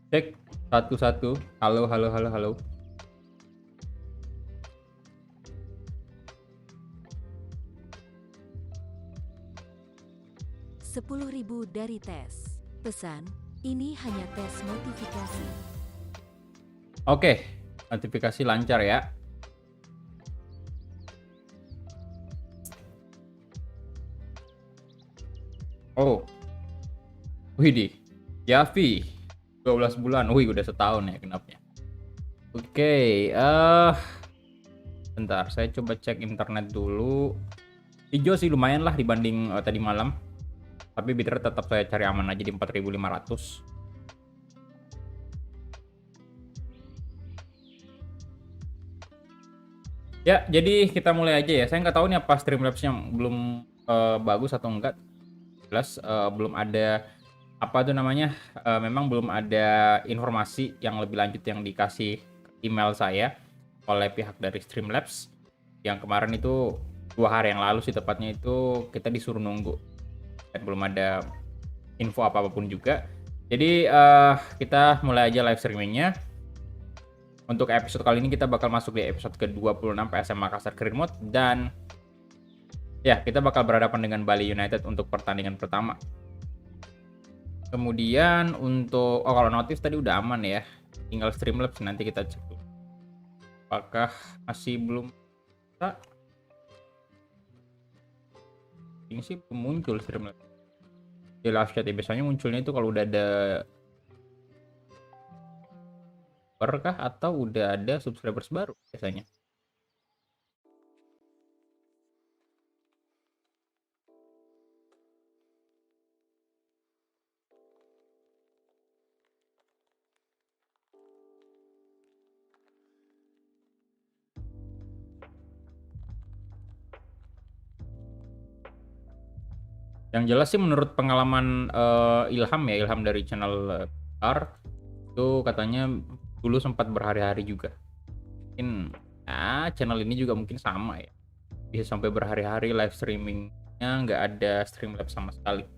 Cek satu-satu. Halo, halo, halo, halo. Rp10.000 dari tes. Pesan, ini hanya tes notifikasi. Oke, notifikasi lancar ya. Oh, widih. Yavi, 12 bulan. Wih, udah setahun ya genapnya. Oke, bentar. Saya coba cek internet dulu. Hijau sih lumayan lah dibanding tadi malam. Tapi bitrate tetap saya cari aman aja di 4500. Ya, jadi kita mulai aja ya. Saya nggak tahu nih apa Streamlabs-nya belum bagus atau enggak. Jelas belum ada apa tuh namanya, memang belum ada informasi yang lebih lanjut yang dikasih email saya oleh pihak dari Streamlabs. Yang kemarin itu 2 hari yang lalu sih tepatnya itu kita disuruh nunggu dan belum ada info apapun juga. Jadi kita mulai aja live streamingnya. Untuk episode kali ini kita bakal masuk di episode ke-26 PSM Makassar Career Mode dan ya kita bakal berhadapan dengan Bali United untuk pertandingan pertama. Kemudian untuk kalau notif tadi udah aman ya. Tinggal Streamlabs nanti kita cek dulu. Apakah masih belum bisa? Ini sih belum muncul Streamlabs. Di live chat ya biasanya munculnya itu kalau udah ada berkah atau udah ada subscribers baru biasanya. Yang jelas sih menurut pengalaman Ilham ya, Ilham dari channel R itu katanya dulu sempat berhari-hari juga. Mungkin ya channel ini juga mungkin sama ya. Bisa sampai berhari-hari live streamingnya nggak ada Streamlabs sama sekali.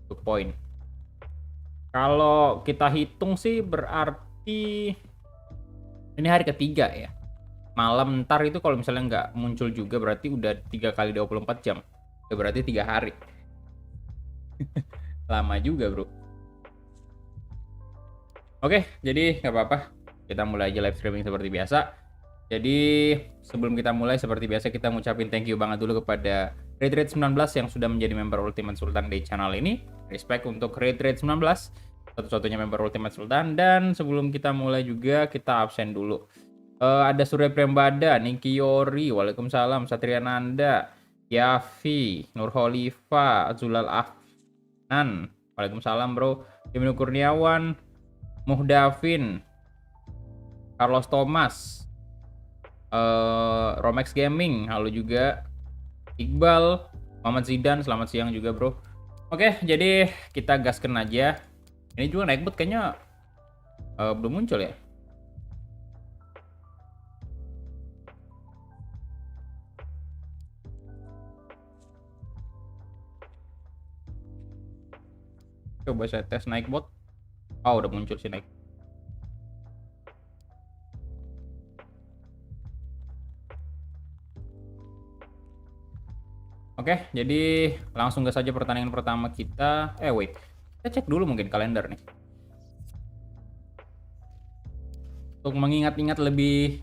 Itu poin. Kalau kita hitung sih berarti ini hari ketiga ya. Malam ntar itu kalau misalnya nggak muncul juga berarti udah 3 kali 24 jam. Ya berarti 3 hari. Lama juga bro. Oke, jadi nggak apa-apa. Kita mulai aja live streaming seperti biasa. Jadi sebelum kita mulai seperti biasa kita ngucapin thank you banget dulu kepada Rate19 yang sudah menjadi member Ultimate Sultan di channel ini. Respect untuk Rate19, satu-satunya member Ultimate Sultan. Dan sebelum kita mulai juga kita absen dulu. Ada Surya Prembada, Niki Yori, Waalaikumsalam, Satria Nanda, Yafi, Nurholifa, Zulal Afnan, Waalaikumsalam bro, Ibnu Kurniawan, Muhdafin, Carlos Thomas, Romex Gaming, halo juga, Iqbal, Muhammad Zidan, selamat siang juga bro. Oke, jadi kita gaskan aja. Ini juga naik bot kayaknya belum muncul ya. Coba saya tes naik bot. Oh, udah muncul sih naik. Oke, jadi langsung gas saja pertandingan pertama kita. Wait. Kita cek dulu mungkin kalender nih. Untuk mengingat-ingat lebih.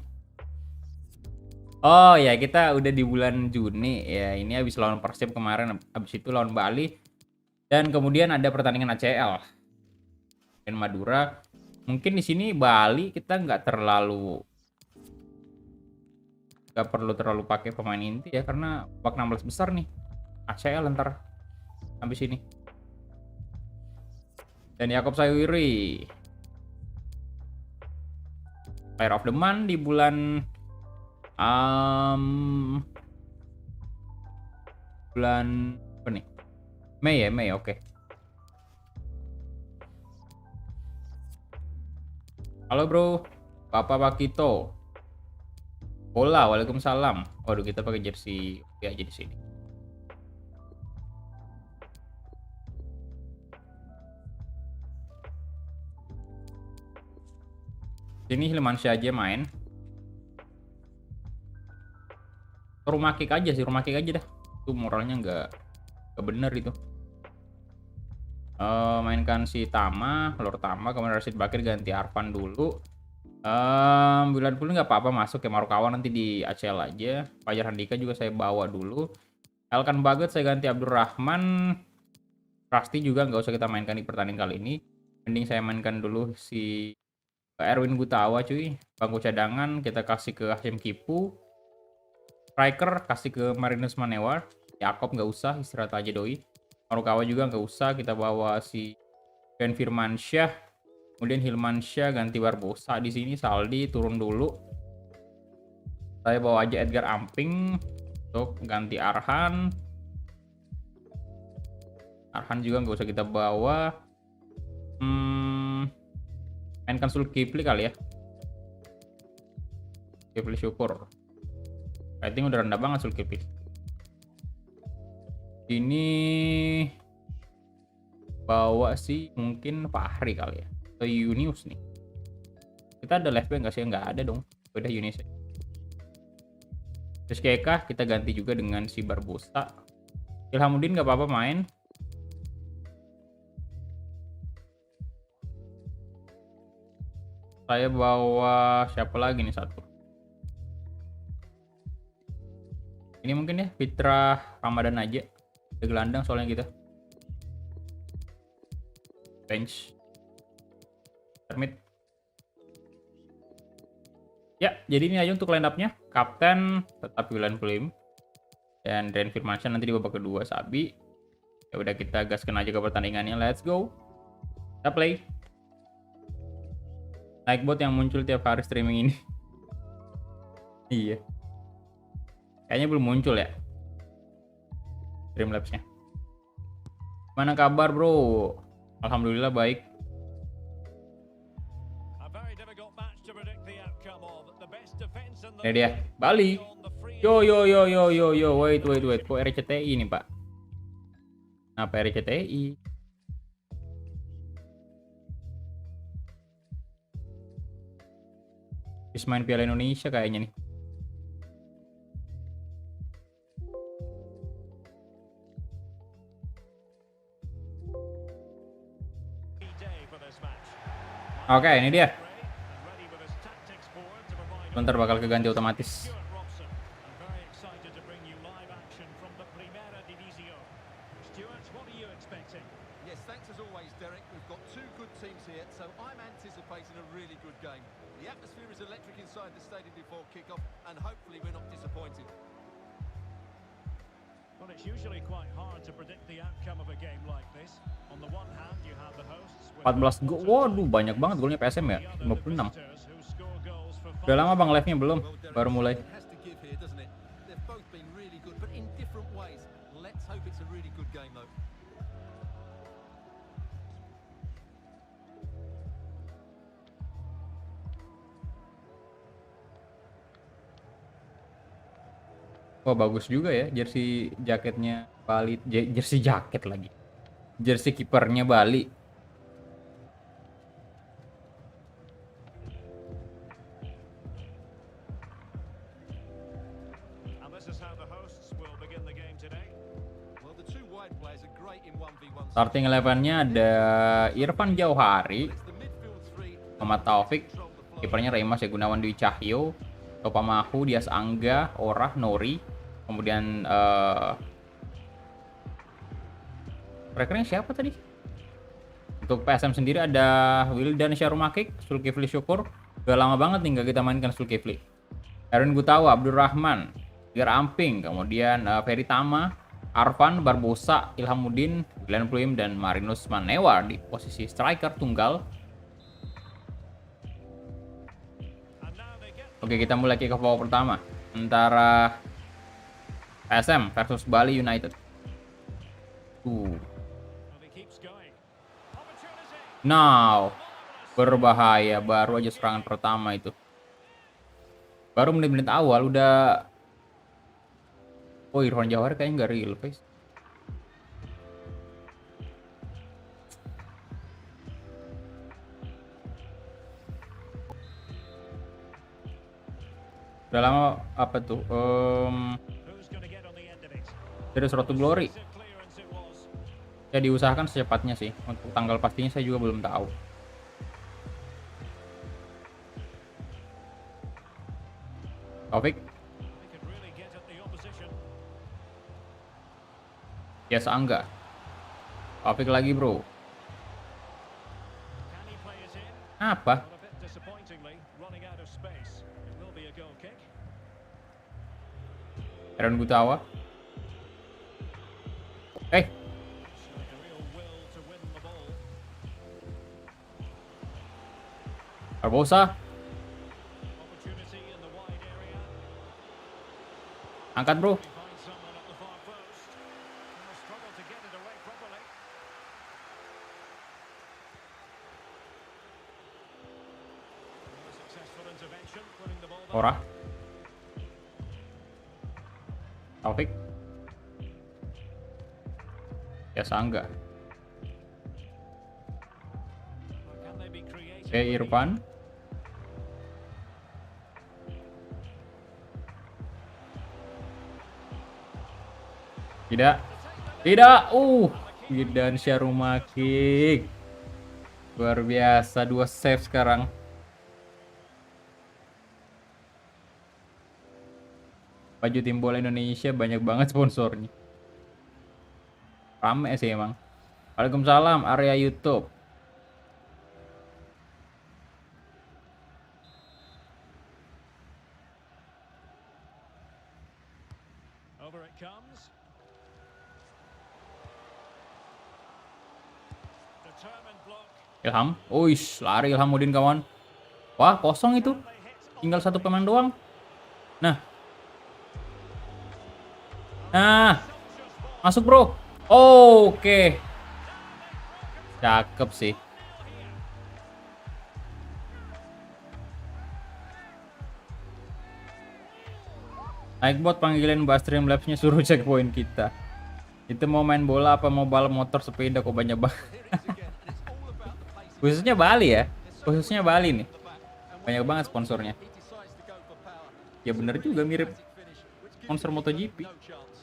Oh ya, kita udah di bulan Juni ya. Ini habis lawan Persib kemarin, habis itu lawan Bali. Dan kemudian ada pertandingan ACL. Dan Madura. Mungkin di sini Bali kita nggak perlu terlalu pakai pemain inti ya karena babak 16 besar nih. ACL ntar habis ini. Dan Yakob Sayuri Player of the Month di bulan bulan apa nih? Mei ya, Mei, oke. Halo bro, Bapak Pakito. Bola, Waalaikumsalam. Waduh, kita pakai jersey ya aja di sini. Sini Hilmansyah aja main. Rumah kick aja sih, rumah kick aja dah. Itu moralnya nggak bener itu. Mainkan si Tama, Lord Tama, kemudian Rashid Bakir ganti Arfan dulu. Bulan puluh nggak apa-apa masuk ya, Marukawa nanti di ACL aja. Fajar Handika juga saya bawa dulu. Elkan Bagot saya ganti Abdurrahman. Rasti juga nggak usah kita mainkan di pertandingan kali ini. Mending saya mainkan dulu si Erwin Gutawa cuy. Bangku cadangan kita kasih ke Hashim Kipu. Striker kasih ke Marinus Manewar. Yakob nggak usah, istirahat aja doi. Marukawa juga nggak usah, kita bawa si Ben Firmansyah. Kemudian Hilmansyah ganti Barbosa di sini. Saldi turun dulu. Saya bawa aja Edgar Amping untuk ganti Arhan. Arhan juga nggak usah kita bawa. Mainkan Zulkifli kali ya. Zulkifli Syukur. Rating udah rendah banget Zulkifli. Ini bawa sih mungkin Fahri kali ya. Atau Yunius nih. Kita ada left back nggak sih? Nggak ada dong. Udah Yunius. Terus Keka kita ganti juga dengan si Barbosa. Ilhamuddin nggak apa-apa main. Saya bawa siapa lagi nih satu. Ini mungkin ya Fitra Ramadan aja. Udah gelandang soalnya kita. Bench. Termit. Ya, jadi ini aja untuk line up-nya. Kapten tetap Willian Plim. Dan Ren Firmansyah nanti di babak kedua Sabi. Ya udah kita gaskan aja ke pertandingannya. Let's go. Kita play. Naik bot yang muncul tiap hari streaming ini. Iya. Kayaknya belum muncul ya. Streamlabs-nya. Mana kabar bro? Alhamdulillah baik. Ini dia, Bali. Yo yo yo yo yo yo, wait. Kok RCTI nih pak? Kenapa RCTI? Habis main Piala Indonesia kayaknya nih. Oke, ini dia. Bentar bakal keganti otomatis. Yes, thanks as always, Derek. We've got two good teams here, so I'm anticipating a really good game. The atmosphere is electric inside the stadium before kick-off, and hopefully we're not disappointed. Well, it's usually quite hard to predict the outcome of a game like this. On the one hand, you have the hosts 14 gol. Waduh, banyak banget golnya PSM ya. 56. Udah lama Bang live-nya belum? Baru mulai. It has to give here, doesn't it? They've both been really good, but in different ways. Let's hope it's a really good game, though. Wah bagus juga ya jersey jaketnya Bali, jersey jaket lagi. Jersey kipernya Bali. And this is how the hosts will begin the game today. Well, the two wide players are great in 1v1. Starting 11-nya ada Irfan Jauhari, It's the midfield three. Muhammad Taufik, kipernya Remas ya, Gunawan Dwi Cahyo, Topamahu, Dias Angga, Orah, Nori, kemudian strikernya siapa tadi? Untuk PSM sendiri ada Wildan Syarumakik, Zulkifli Syukur. Udah lama banget nih nggak kita mainkan Zulkifli. Erwin Gutawa, Abdurrahman, Edgar Amping, kemudian Ferry Tama, Arfan, Barbosa, Ilhamuddin, Willian Plim, dan Marinus Manewar di posisi striker tunggal. Oke, kita mulai kick off babak pertama antara PSM versus Bali United. And he keeps going. Opportunity. Now, berbahaya. Baru aja serangan pertama itu. Baru menit-menit awal udah. Oh, Irfan Jauhari kayaknya nggak real face. Udah lama apa tuh? Who's going to get on the end of it? Dari Road to Glory. Decisive clearance it was. Ya diusahakan secepatnya sih. Untuk tanggal pastinya saya juga belum tahu. Taufik, They could really get at the opposition. ya seangga. Taufik lagi bro. Can he play it in? Apa? Well, a bit disappointingly, running out of space. It will be a goal kick. Aaron Gutawa. Eh, Showing a real will to win the ball. Barbosa. Opportunity in the wide area. Angkat bro. He finds someone at the far post. Will struggle to get it away properly. A successful intervention, winning the ball back. Ora. Taufik. Ya seangga. Can they be creative? Oke, Irfan. Tidak. Tidak. Gidan Syarumakik. Luar biasa, 2 save sekarang. Baju tim bola Indonesia banyak banget sponsornya. Rame sih emang. Waalaikumsalam, area YouTube. Over it comes. Determined block. Ilham. Uish, lari Ilhamuddin kawan. Wah, kosong itu. They hit on Tinggal satu pemain doang. Nah. Nah. Masuk, bro. Oke. Cakep sih. Naik bot panggilan Mbak Streamlabs-nya suruh cek poin kita. Itu mau main bola apa mau balap motor sepeda kok banyak banget. Khususnya Bali ya. Khususnya Bali nih. Banyak banget sponsornya. He decides to go for power. Ya bener juga mirip Finish, which gives sponsor MotoGP. no chance.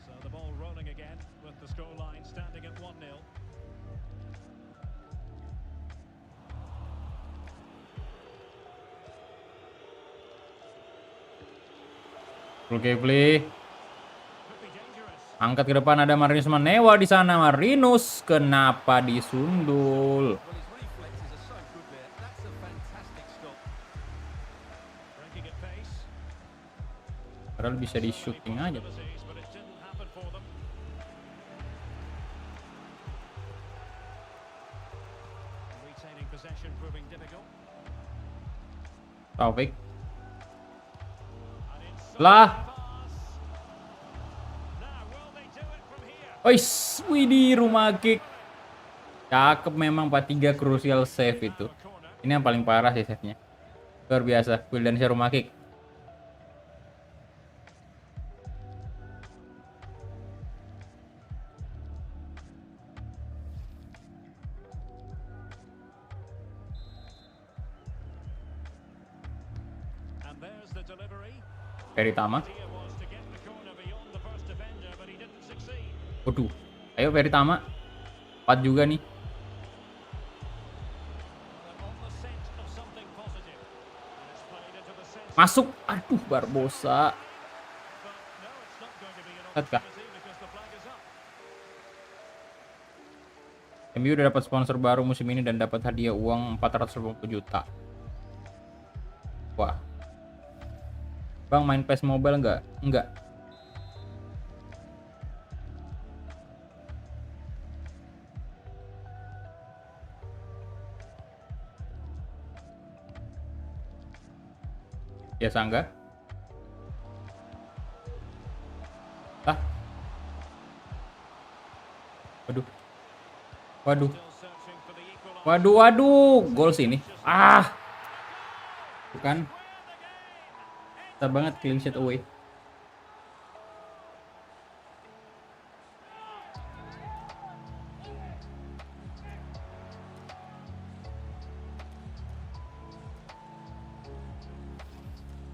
So the ball rolling again with the scoreline standing at 1-0. Zulkifli Could be dangerous. angkat ke depan, ada Marinus Manewa di sana. Marinus kenapa disundul? Well, his reflexes are so good there. That's a fantastic stop. Breaking at pace. Padahal bisa di shooting aja. Possibilities, but it didn't happen for them. Retaining possession proving difficult. Taufik. And inside Lah. the pass. Now, will they do it from here? Ois, widih rumah kick. Cakep memang 4-3 crucial save itu. A corner. Ini yang paling parah sih save-nya. Luar biasa, Wildan rumah kick. And there's the delivery. Peritama. Idea was to get the corner beyond the first defender, but he didn't succeed. Waduh. Ayo Peritama. 4 juga nih. They're on the scent of something positive. And it's played into the centre. Masuk. Aduh, Barbosa. But no, it's not going to be an Lihat kah? opportunity because the flag is up. MU udah dapat sponsor baru musim ini dan dapat hadiah uang 450 juta. Wah. Bang main PES Mobile nggak? Nggak. Biasa nggak? Lah. Waduh. Waduh. Still searching for the equaliser. Waduh, waduh. Gol sini. Ah. Bukan. Bisa banget clean sheet away.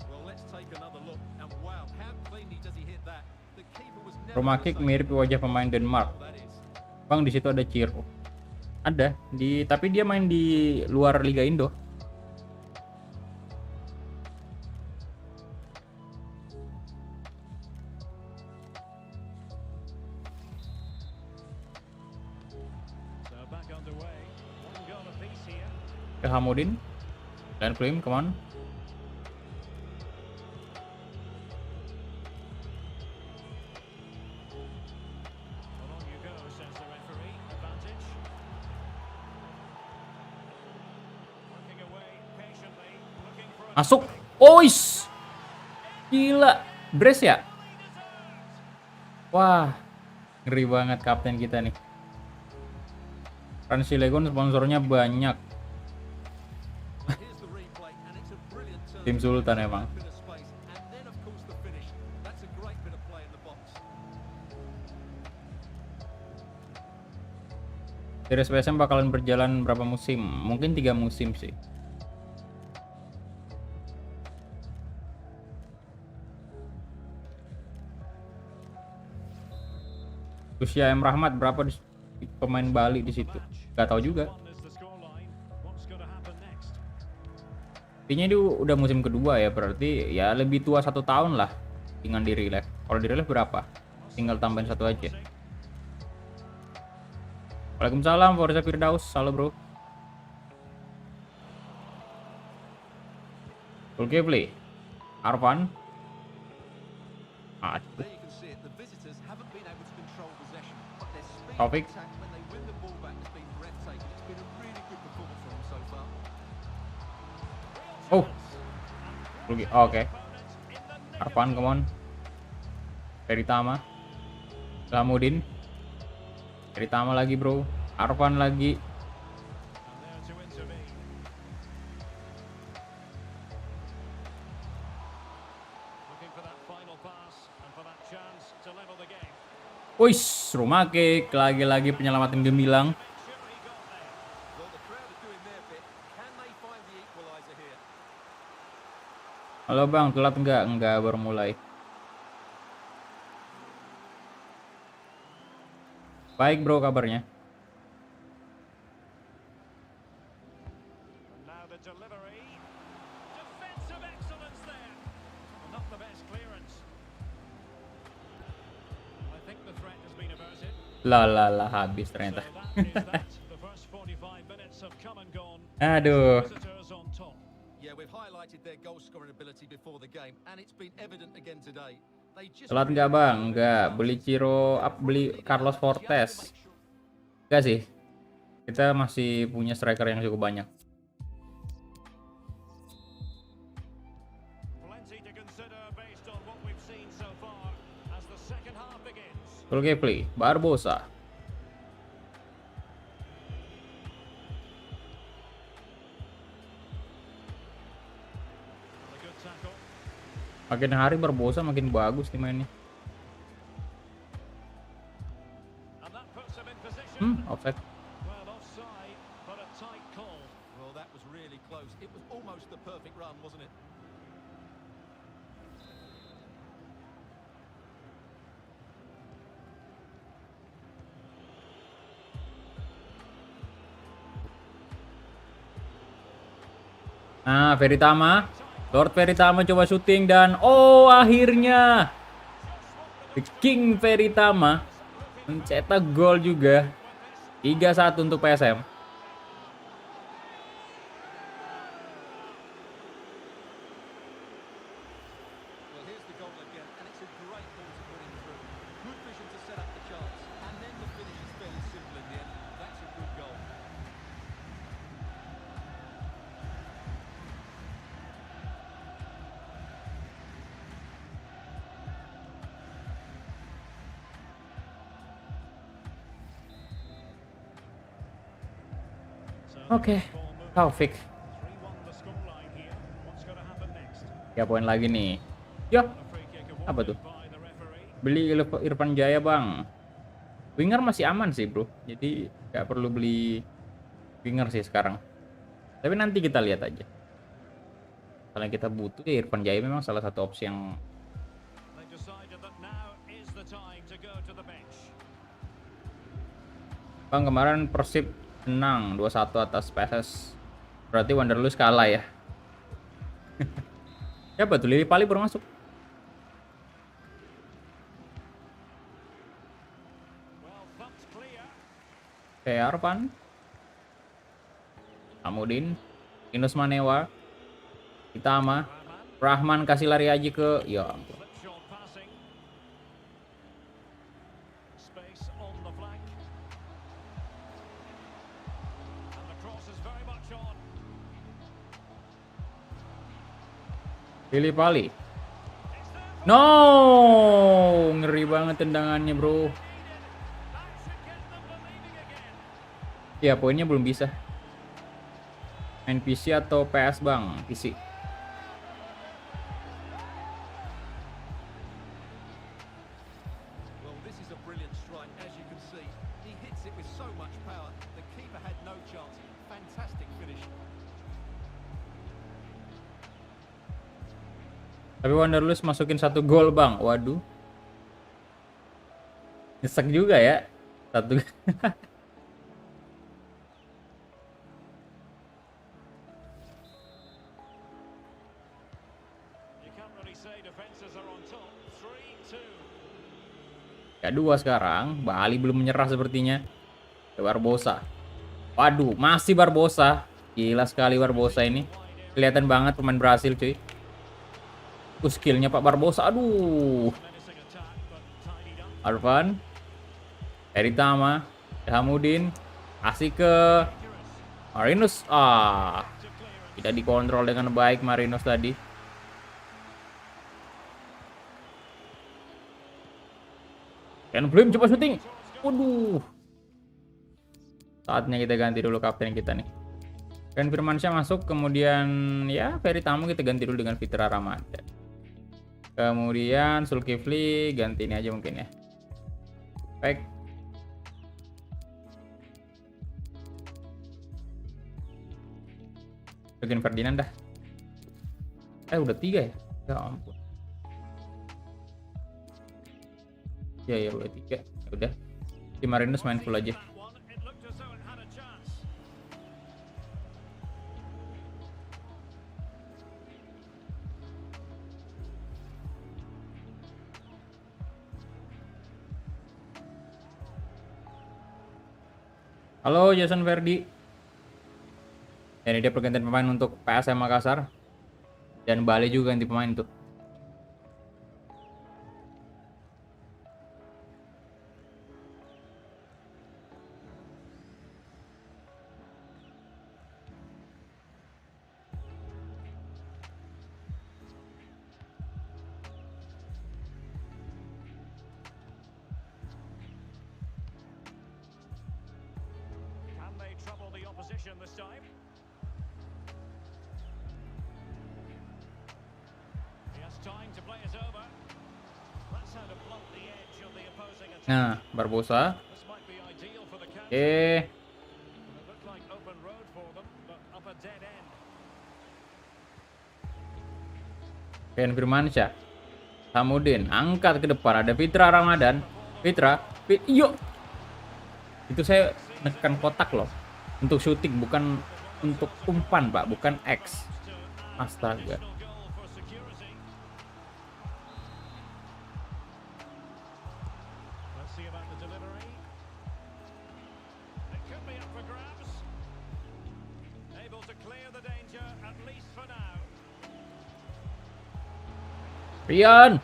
Well, let's take another look. And wow, how cleanly does he hit that? The keeper was never Rumah gonna kick save mirip wajah pemain Denmark. that is. Bang, di situ ada Ciro. Ada tapi dia main di luar Liga Indo. So back underway. One goal apiece here. Ilhamuddin dan Klim, come on. Well, on you go, says the referee. Advantage. Working away patiently, looking for a Masuk. Ois. Gila. Brace ya? Wah. Ngeri banget kapten kita nih. Transilegon sponsornya banyak. Here's the replay, and it's a brilliant turn. Tim Sultan emang. Bit of space, and then of course the finish. That's a great bit of play in the box. Series PSM bakalan berjalan berapa musim? Mungkin 3 musim sih. Usia M Rahmat berapa pemain Bali di situ? Gak tahu juga. one is the scoreline. What's going to happen next? Intinya itu udah musim kedua ya, berarti ya lebih tua 1 tahun lah dengan di Relay. Kalau di Relay berapa? Tinggal tambahin 1 aja. Waalaikumsalam, Forza Firdaus. Halo bro. Full gameplay. Arvan. There you can see it. The visitors haven't been able to control possession, but their speed of Taufik. attack when they win the ball back has been breathtaking. It's been a really good performance from them so far. Oh. Oke. Arvan, come on. Peritama. Ilhamuddin. Peritama lagi bro. Arvan lagi. And there to intervene. Looking for that final pass and for that chance to level the game. Wis, rumah kick. Lagi-lagi penyelamatan gemilang. Sure he got there. Well, the crowd are doing their bit. Can they find the equaliser here? Halo bang, telat nggak? Nggak, baru mulai. Baik bro kabarnya. And now the delivery. Defensive excellence there. Well, not the best clearance. I think the threat has been averted. Lah, habis So ternyata. that is that. The first 45 minutes have come and gone. Aduh. Visitors on top. Yeah, we've highlighted their goal-scoring ability before the game, and it's been evident again today. They just Telat nggak bang? Nggak. Beli Ciro, beli Carlos Fortes. Nggak sih. Kita masih punya striker yang cukup banyak. Plenty to consider based on what we've seen so far as the second half begins. Full gameplay. Barbosa. A good tackle. Makin hari Barbosa makin bagus nih mainnya. And that puts him in position. Offside. Well, offside, but a tight call. Well, that was really close. It was almost the perfect run, wasn't it? Nah, Veritama. Lord Veritama coba syuting dan akhirnya The King Veritama mencetak gol juga. 3-1 untuk PSM. Well, here's the goal again, and it's a great ball to put in through. Good vision to set up the chance, and then the finish is fairly simple in the end. That's a good goal. Oke, Taufik. 3-1 the scoreline here. What's going to happen next? 3 poin lagi nih. Yo, A free kick apa tuh? awarded by the referee. Beli Irfan Jaya, Bang. Winger masih aman sih, Bro. Jadi nggak perlu beli winger sih sekarang. Tapi nanti kita lihat aja. Kalau yang kita butuh ya Irfan Jaya memang salah satu opsi yang They decided that now is the time to go to the bench. Bang, kemarin Persib menang 2-1 atas PSS. Berarti Wanderlust kalah ya. Siapa tuh? Lili Pali baru masuk. Well, thumped clear. Kayak Arfan. Amudin. Inus Manewa. Itama. Rahman, Rahman kasih lari aja ke... Ya ampun. slip shot passing. Space on the flank. And the cross is very much on. Lili Pali. It's there. No! Ngeri banget tendangannya, bro. That should get them believing again. Ya, poinnya belum bisa. Main PC atau PS, Bang? PC. Well, this is a brilliant strike, as you can see. He hits it with so much power. The keeper had no chance. Fantastic finish. Tapi Wanderlust masukin 1 gol, Bang. Waduh. Nyesek juga ya. 1. You can't really say defenses are on top. 3-2. Ya 2 sekarang. Bali belum menyerah sepertinya. Ke Barbosa. Waduh, masih Barbosa. Gila sekali Barbosa ini. Kelihatan banget pemain Brasil, cuy. Skillnya Pak Barbosa. Aduh. Menacing attack, but tidied up. Arfan. Eritama. Hamudin. Kasih ke Marinus. Ah. To clearance. Tidak dikontrol dengan baik Marinus tadi. Dan belum coba syuting. Waduh. Saatnya kita ganti dulu kapten kita nih. Dan Firmansyah masuk, kemudian ya Ferry Tamu kita ganti dulu dengan Fitra Ramadan. Kemudian Zulkifli ganti ini aja mungkin ya. Baik. Bagian Ferdinand dah. Udah 3 ya? Ya ampun. Ya udah 3. Ya udah. Di Marinus main full aja. That one, it looked as though it had a chance. Halo Jason Verdi. Ya, ini dia pergantian pemain untuk PSM Makassar. Dan Bali juga ganti pemain tuh. Can they trouble the opposition this time? He has time to play it over. That's how to blunt the edge of the opposing attack. Nah, Barbosa. This might be ideal for the counter. Oke. It looked like open road for them, but up a dead end. Ken Firmansyah. Hamudin angkat ke depan, ada Fitra Ramadan. Yuk. Itu saya menekan kotak loh. Untuk syuting, bukan untuk umpan, Pak, bukan X. Astaga. Additional goal for security. Let's see about the delivery. It could be up for grabs. Able to clear the danger, at least for now. Rian.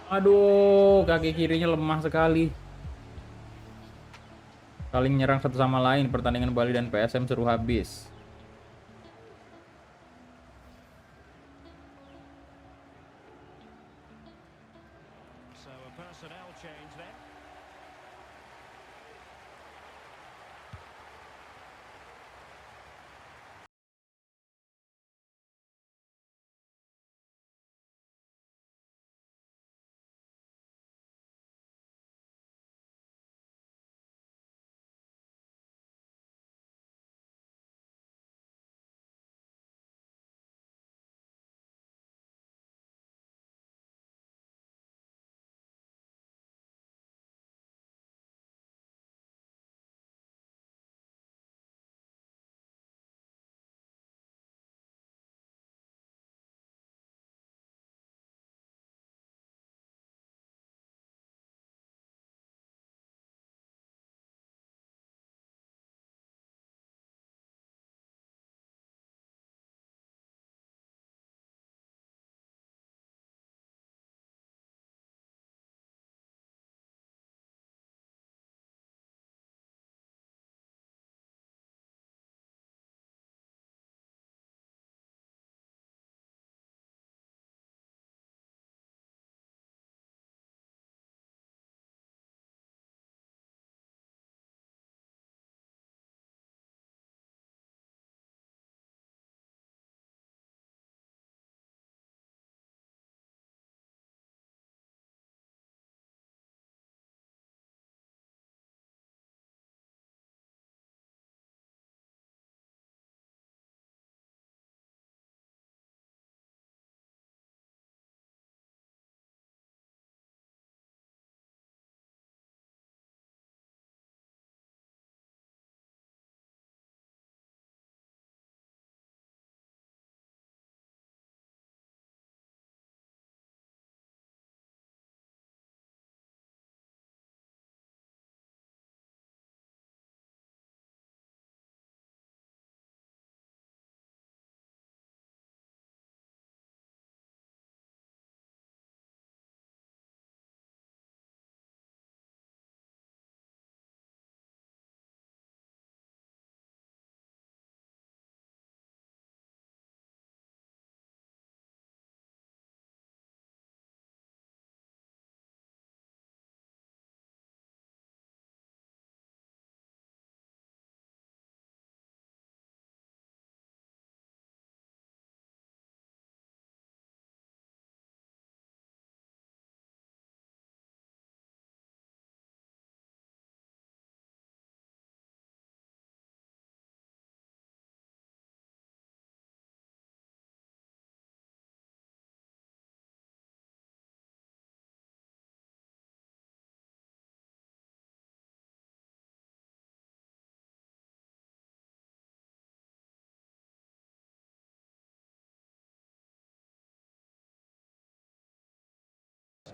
Aduh, kaki kirinya lemah sekali. Saling nyerang satu sama lain, pertandingan Bali dan PSM seru habis. So a personnel change then.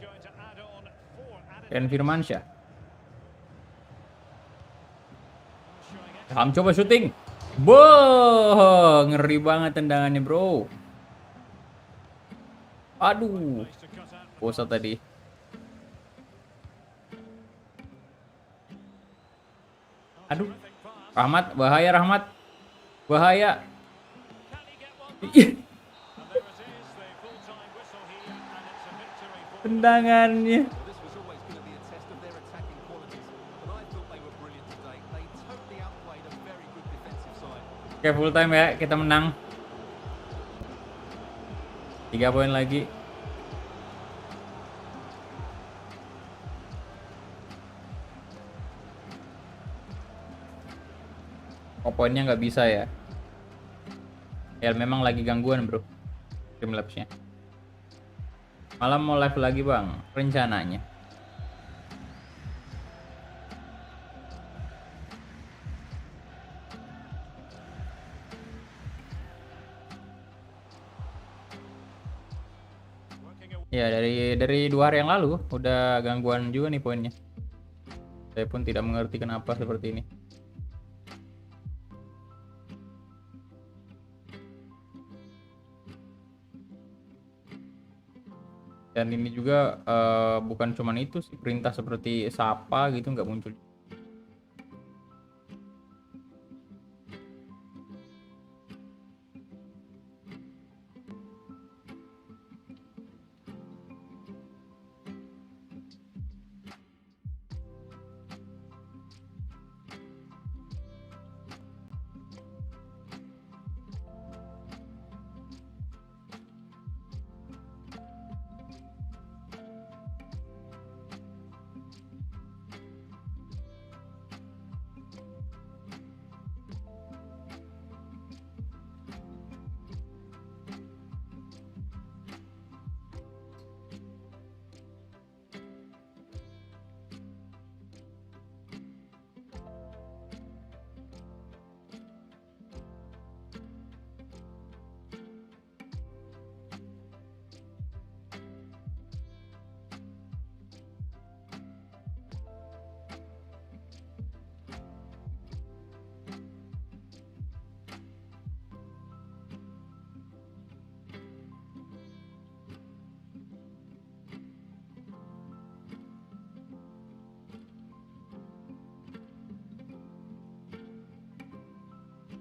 going to add on 4 added Ken Firmansyah. showing Ham coba syuting. Boh, ngeri banget tendangannya, bro. Aduh, place to cut out. bosan tadi. Aduh, Terrific pass. Rahmat, bahaya Rahmat. Bahaya. Can he get one? Ih, And there it is, the full-time whistle here, and it's a victory for tendangannya. Well, this was always going to be a test of their attacking qualities, but I thought they were brilliant today. They totally outplayed a very good defensive side. Oke, full time ya, kita menang. 3 poin lagi. Oh, poinnya nggak bisa ya. Ya memang lagi gangguan, bro. Streamlabs-nya. Malam mau live lagi, Bang. Rencananya. working away. Ya, dari 2 hari yang lalu udah gangguan juga nih poinnya. Saya pun tidak mengerti kenapa seperti ini. Dan ini juga bukan cuman itu sih, perintah seperti sapa gitu nggak muncul.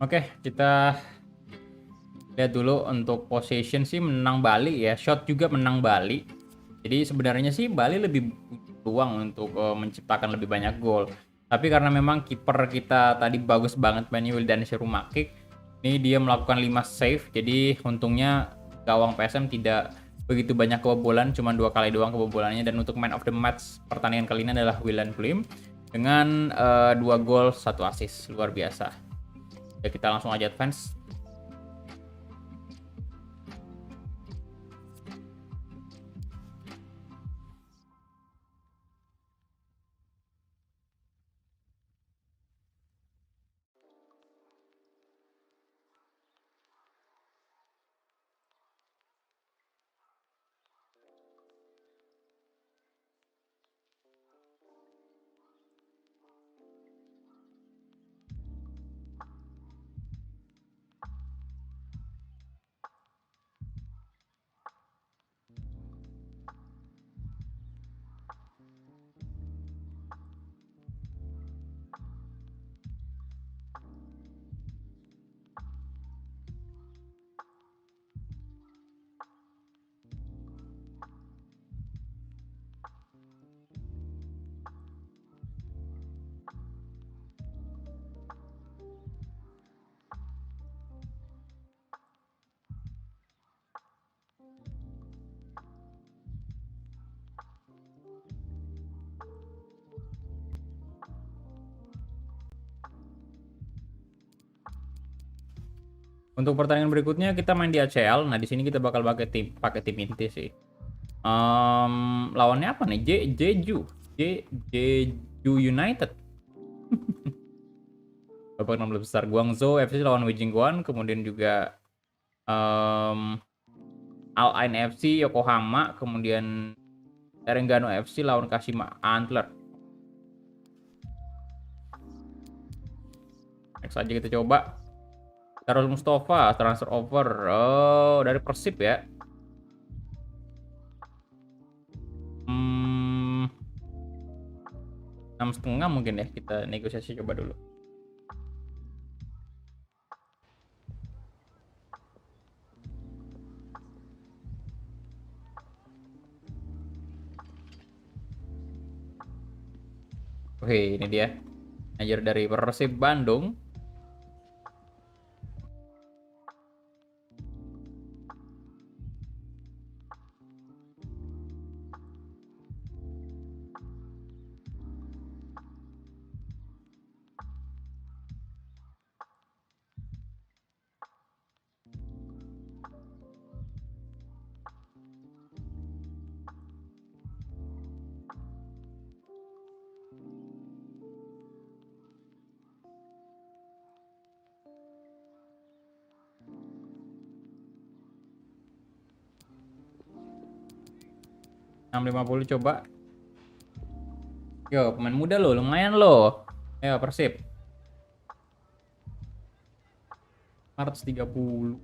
Oke, kita lihat dulu untuk possession sih menang Bali ya, shot juga menang Bali. Jadi sebenarnya sih Bali lebih peluang untuk menciptakan lebih banyak gol. Tapi karena memang kiper kita tadi bagus banget mainnya, Wildan Rumakik. Ini dia melakukan 5 save. Jadi untungnya gawang PSM tidak begitu banyak kebobolan, cuma 2 kali doang kebobolannya. Dan untuk man of the match pertandingan kali ini adalah Wildan Plim dengan 2 gol 1 assist, luar biasa. Ya, kita langsung aja advance. Untuk pertandingan berikutnya kita main di ACL. Nah, di sini kita bakal pakai tim inti sih. Lawannya apa nih? Jeju United. Babak 16 besar. Guangzhou FC lawan Wijingguan, kemudian juga Al Ain FC Yokohama, kemudian Terengganu FC lawan Kashima Antler. Next aja kita coba. Darul Mustafa transfer over. Oh, dari Persib ya. 6,5 mungkin ya, kita negosiasi coba dulu. Oke, ini dia. Manajer dari Persib Bandung. $650 coba. Yo, pemain muda lo, lumayan lo. Ayo Persib. 430.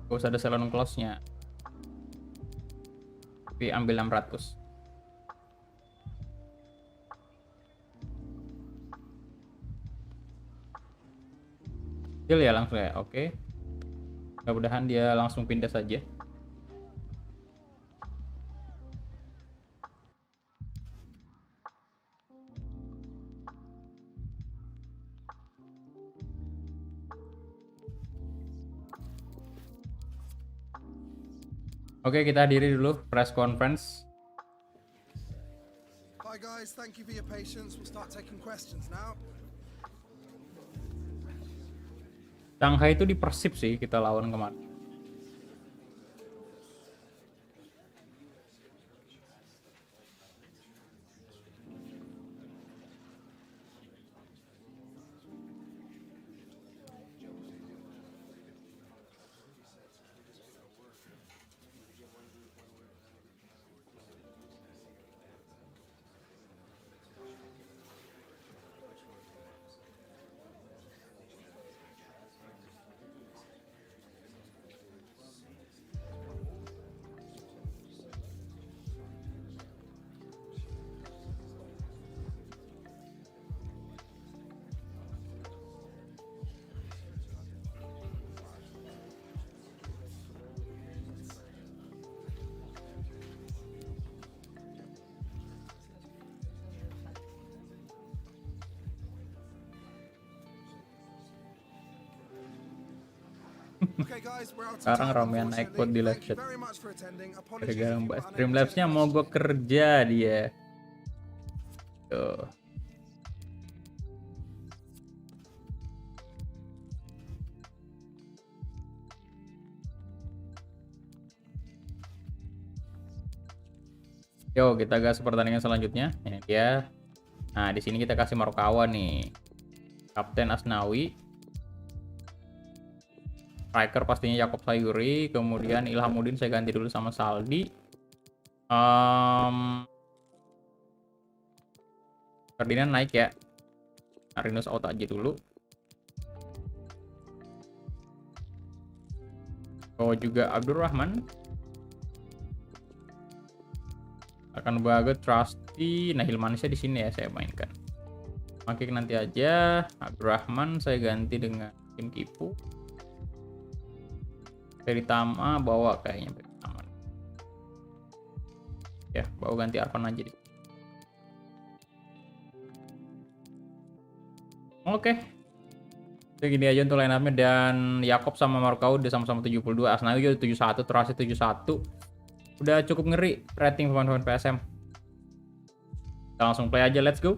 Gak usah ada salon close-nya. Tapi ambil 600. Deal ya langsung ya, oke. Mudah-mudahan dia langsung pindah saja. Oke, kita hadiri dulu press conference. Hi guys, thank you for your patience. We'll start taking questions now. Shanghai itu di Persib sih kita lawan kemarin. Okay guys, we're out of Sekarang time, ramean naik pot di live unfortunately. Thank you chat. very much for attending. Apologies Gara-gara if you mbak were Streamlabs-nya unable to mau take gue kerja dia. Tuh. Yo, kita gas pertandingan selanjutnya. Ini dia. Nah, di sini kita kasih Marukawa nih. Kapten Asnawi. Striker pastinya Yakob Sayuri. Kemudian Ilhamuddin saya ganti dulu sama Saldi. Ferdinand naik ya. Arinus out aja dulu. Oh juga Abdurrahman. Akan bagus Trusty. Nah Hilmanisnya di sini ya saya mainkan. Oke nanti aja. Abdurrahman saya ganti dengan Tim Kipu. Peritama bawa kayaknya Peritama. Ya bawa ganti Arfan aja deh. Oke. Segini aja untuk line up-nya dan Yakob sama Markau udah sama-sama 72, Asnawi juga 71, Terasi 71. Udah cukup ngeri rating pemain-pemain PSM. Kita langsung play aja, let's go.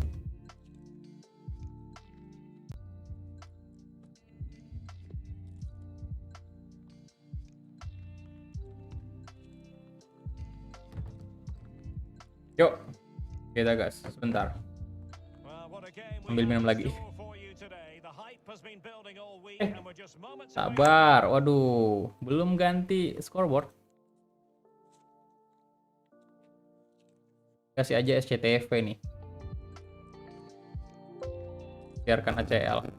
Yuk, kita gas sebentar. Well, what a game we Ambil minum have in lagi. store for you today. The hype has been building all week and we're just moments away. Sabar, waduh, belum ganti scoreboard. Kasih aja SCTV nih. Biarkan ACL.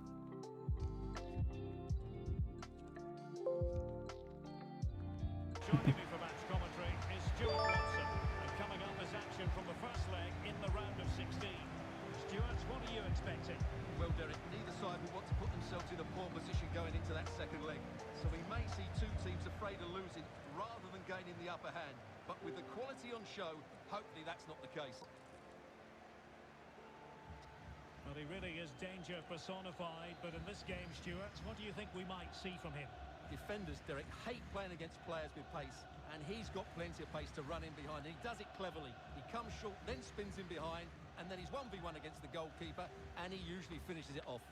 Joining me for match commentary is Stuart Watson, and coming up is action from the first leg in the round of 16. Stuart, what are you expecting? Well, Derek, neither side will want to put themselves in a poor position going into that second leg. So we may see two teams afraid of losing rather than gaining the upper hand. But with the quality on show, hopefully that's not the case. Well, he really is danger personified, but in this game, Stuart, what do you think we might see from him? Defenders, Derek, hate playing against players with pace, and he's got plenty of pace to run in behind. He does it cleverly. He comes short, then spins in behind, and then he's 1v1 against the goalkeeper, and he usually finishes it off.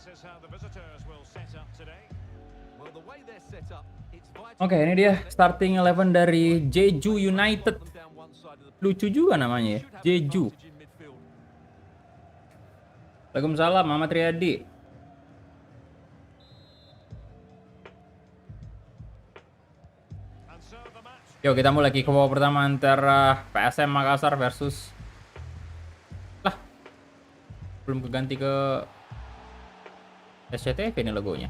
This is how the visitors will set up today. Well, the way they're set up, it's vital. Oke, ini dia starting 11 dari Jeju United. Them down one side of the Lucu juga namanya ya, should have Jeju. advantage in midfield. Waalaikumsalam, Mama Triadi. And so the match. Yuk kita mulai ke babak pertama antara PSM Makassar versus lah belum keganti ke SCTV ini logonya.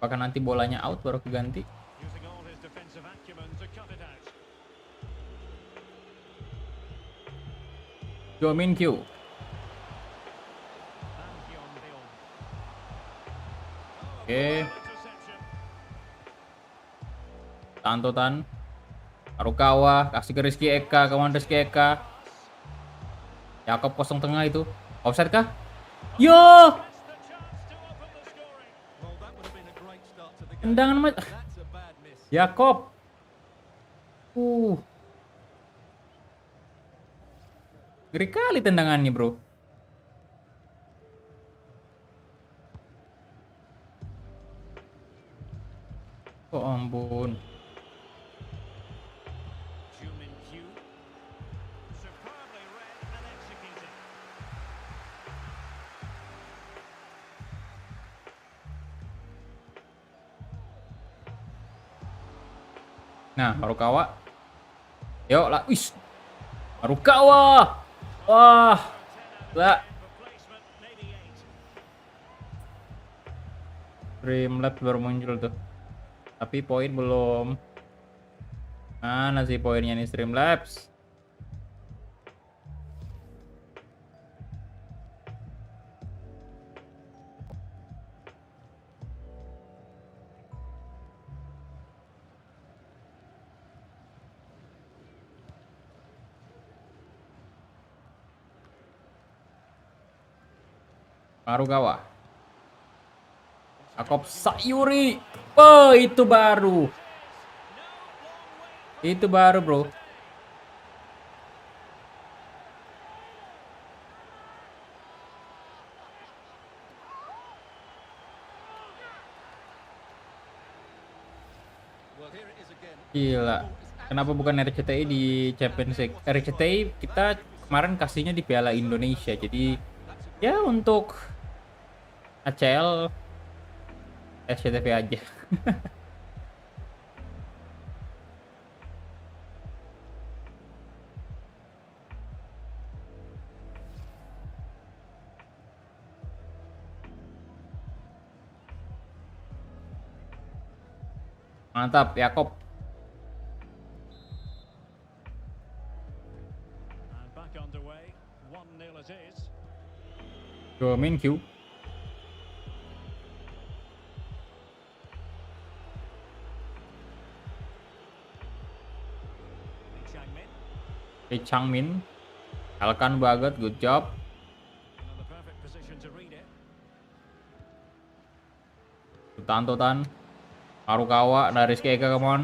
Apakah nanti bolanya out baru keganti? Using all his defensive acumen to cut it out. Jo Min Kyu. And Hyun Byung. Oke, Interception. Tantotan. Harukawa kasih ke Rizky Eka, kawan Rizky Eka. Yakob kosong tengah itu. Offside kah? Yo! That's the chance to open the scoring. Well, that would have been a great start to the game. Tendangan That's a bad miss. Yakob. Ngeri kali tendangannya, bro. Oh ampun. Ju Min Kyu. Superbly read and executed. Nah, Harukawa. Yuk, lah. Wis. Harukawa. Wah. Lah. Replacement, maybe 8. Streamlabs baru muncul tuh. Tapi poin belum. Mana sih poinnya nih Streamlabs? Harukawa. Yakob Sayuri. Oh, itu baru. Itu baru, bro. Well, here it is again. Gila. Kenapa bukan RCTI di Champions League? RCTI kita kemarin kasihnya di Piala Indonesia. Jadi ya untuk ACL SCTV aja. Mantap, Yakob. And back Min Q. Lee Chang-min. Lee Chang-min. Kalkan banget, good job. In the perfect position to read it. Tutan. Harukawa dari Rizky Eka, come on.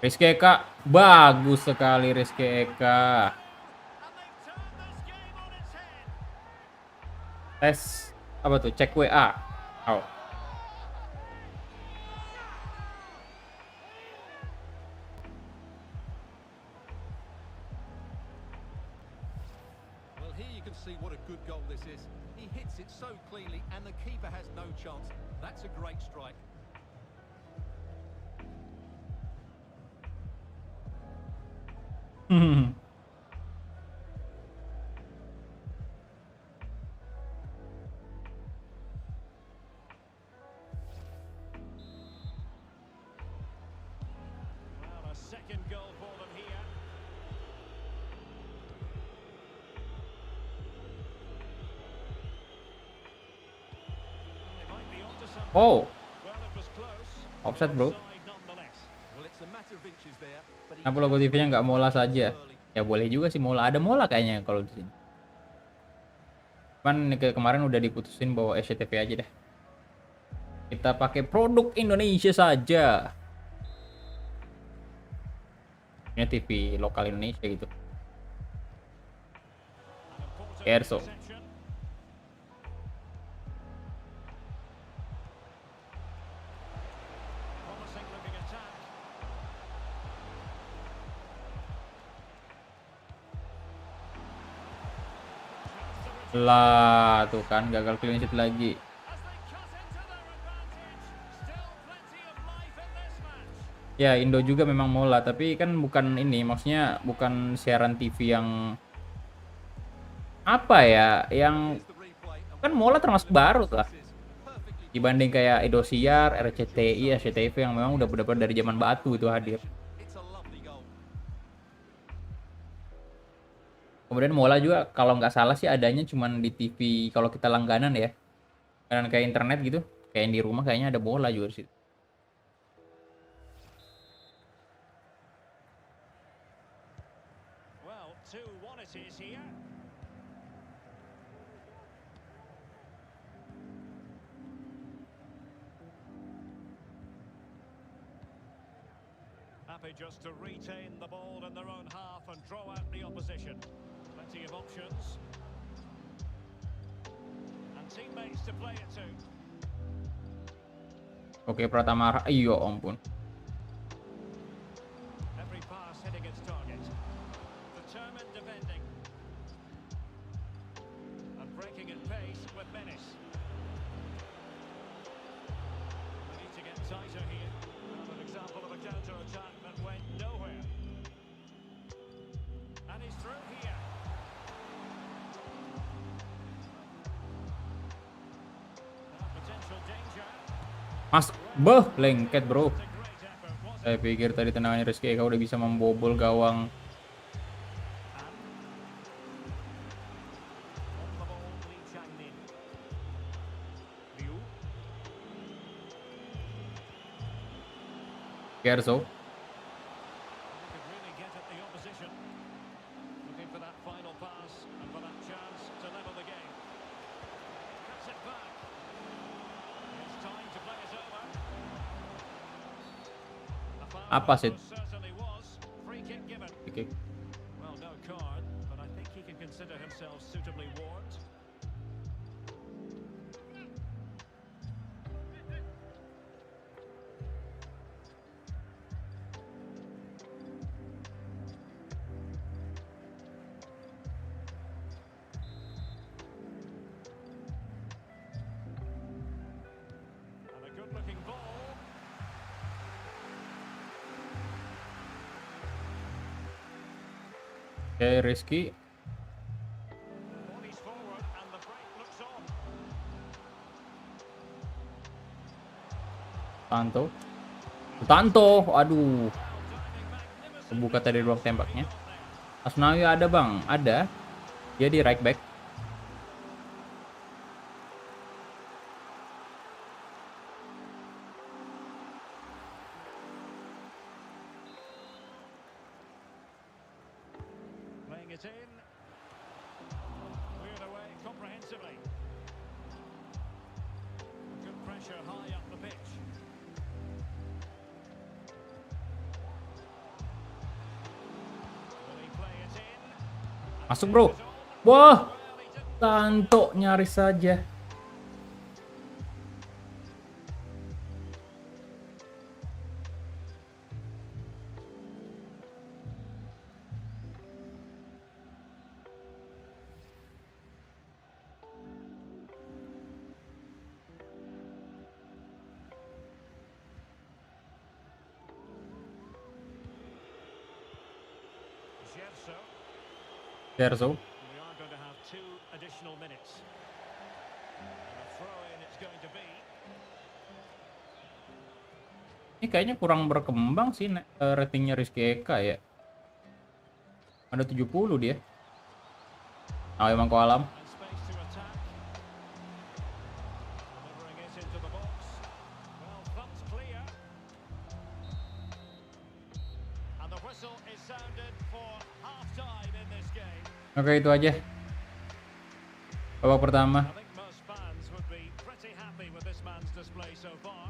Rizky Eka, bagus sekali Rizky Eka. And they've turned this game on its head. Tes apa tuh? Cek WA. Oh. Well, here you can see what a good goal this is. He hits it so cleanly, and the keeper has no chance. That's a great strike. Well, a second goal for them here. They might be onto something. Oh, Well, it was close. offset bro. Offside nonetheless. Well, it's a matter of inches there, but he Kenapa logo can't TV-nya nggak mola saja? early. Ya boleh juga sih mola. Ada mola kayaknya kalau di sini. Cuman kemarin udah diputusin bahwa SCTV aja deh. Kita pakai produk Indonesia saja. Ini TV lokal Indonesia gitu. An important Erso. interception. Promising looking attack. Lah, tuh kan gagal clean sheet lagi. As they cut into their advantage, still plenty of life in this match. Ya, Indo juga memang mola, tapi kan bukan ini, maksudnya bukan siaran TV yang apa ya, yang Here's the replay, and kan mola termasuk baru lah. this is perfectly Dibanding kayak Indosiar, RCTI, SCTV yang memang udah benar-benar dari zaman batu itu hadir. it's a lovely goal. Kemudian mola juga kalau nggak salah sih adanya cuman di TV kalau kita langganan ya. Langganan kayak internet gitu, kayak yang di rumah kayaknya ada bola juga sih. Well, 2-1 it is here. Happy just to retain the ball in their own half and draw out the opposition. Plenty of options. And teammates to play it to. Oke, Pratama, iya ampun. Every pass hitting its target. Determined defending. And breaking at pace with menace. We need to get tighter here. An example of a counter-attack that went nowhere. And he's through here. Now potential danger. Mas, beh, lengket bro. It's a great effort, wasn't Saya pikir tadi tendangannya Rizky Eka udah bisa membobol gawang. On the ball, Lee Chang-min. Liu. Gerso. He could really get at the opposition. Looking for that final pass and for that chance to level the game. Cuts it back. It's time to play it over. A foul Apa sih? almost certainly was. Free kick given. Oke. Well, no card, but I think he can consider himself suitably warned. And a good-looking ball. Oke, Rizky. Bodies forward and the break looks on. Tanto. Tanto, aduh. Diving magnificent. Kebuka tadi ruang tembaknya. Asnawi ada bang, ada. Dia di right back. it in. Cleared away comprehensively. Good pressure high up the pitch. Will he play it in? Masuk bro. Wah, Santo nyaris saja. Gerso. Terzo. We are going to have 2 additional minutes. And a throw-in it's going to be. Ini kayaknya kurang berkembang sih ratingnya Rizky Eka ya. Ada 70 dia. Nah, emang koalam. And space to attack. Delivering it into the box. Well, thumped clear. And the whistle is sounded for half-time in this game. Oke, itu aja. Babak pertama. I think most fans would be pretty happy with this man's display so far.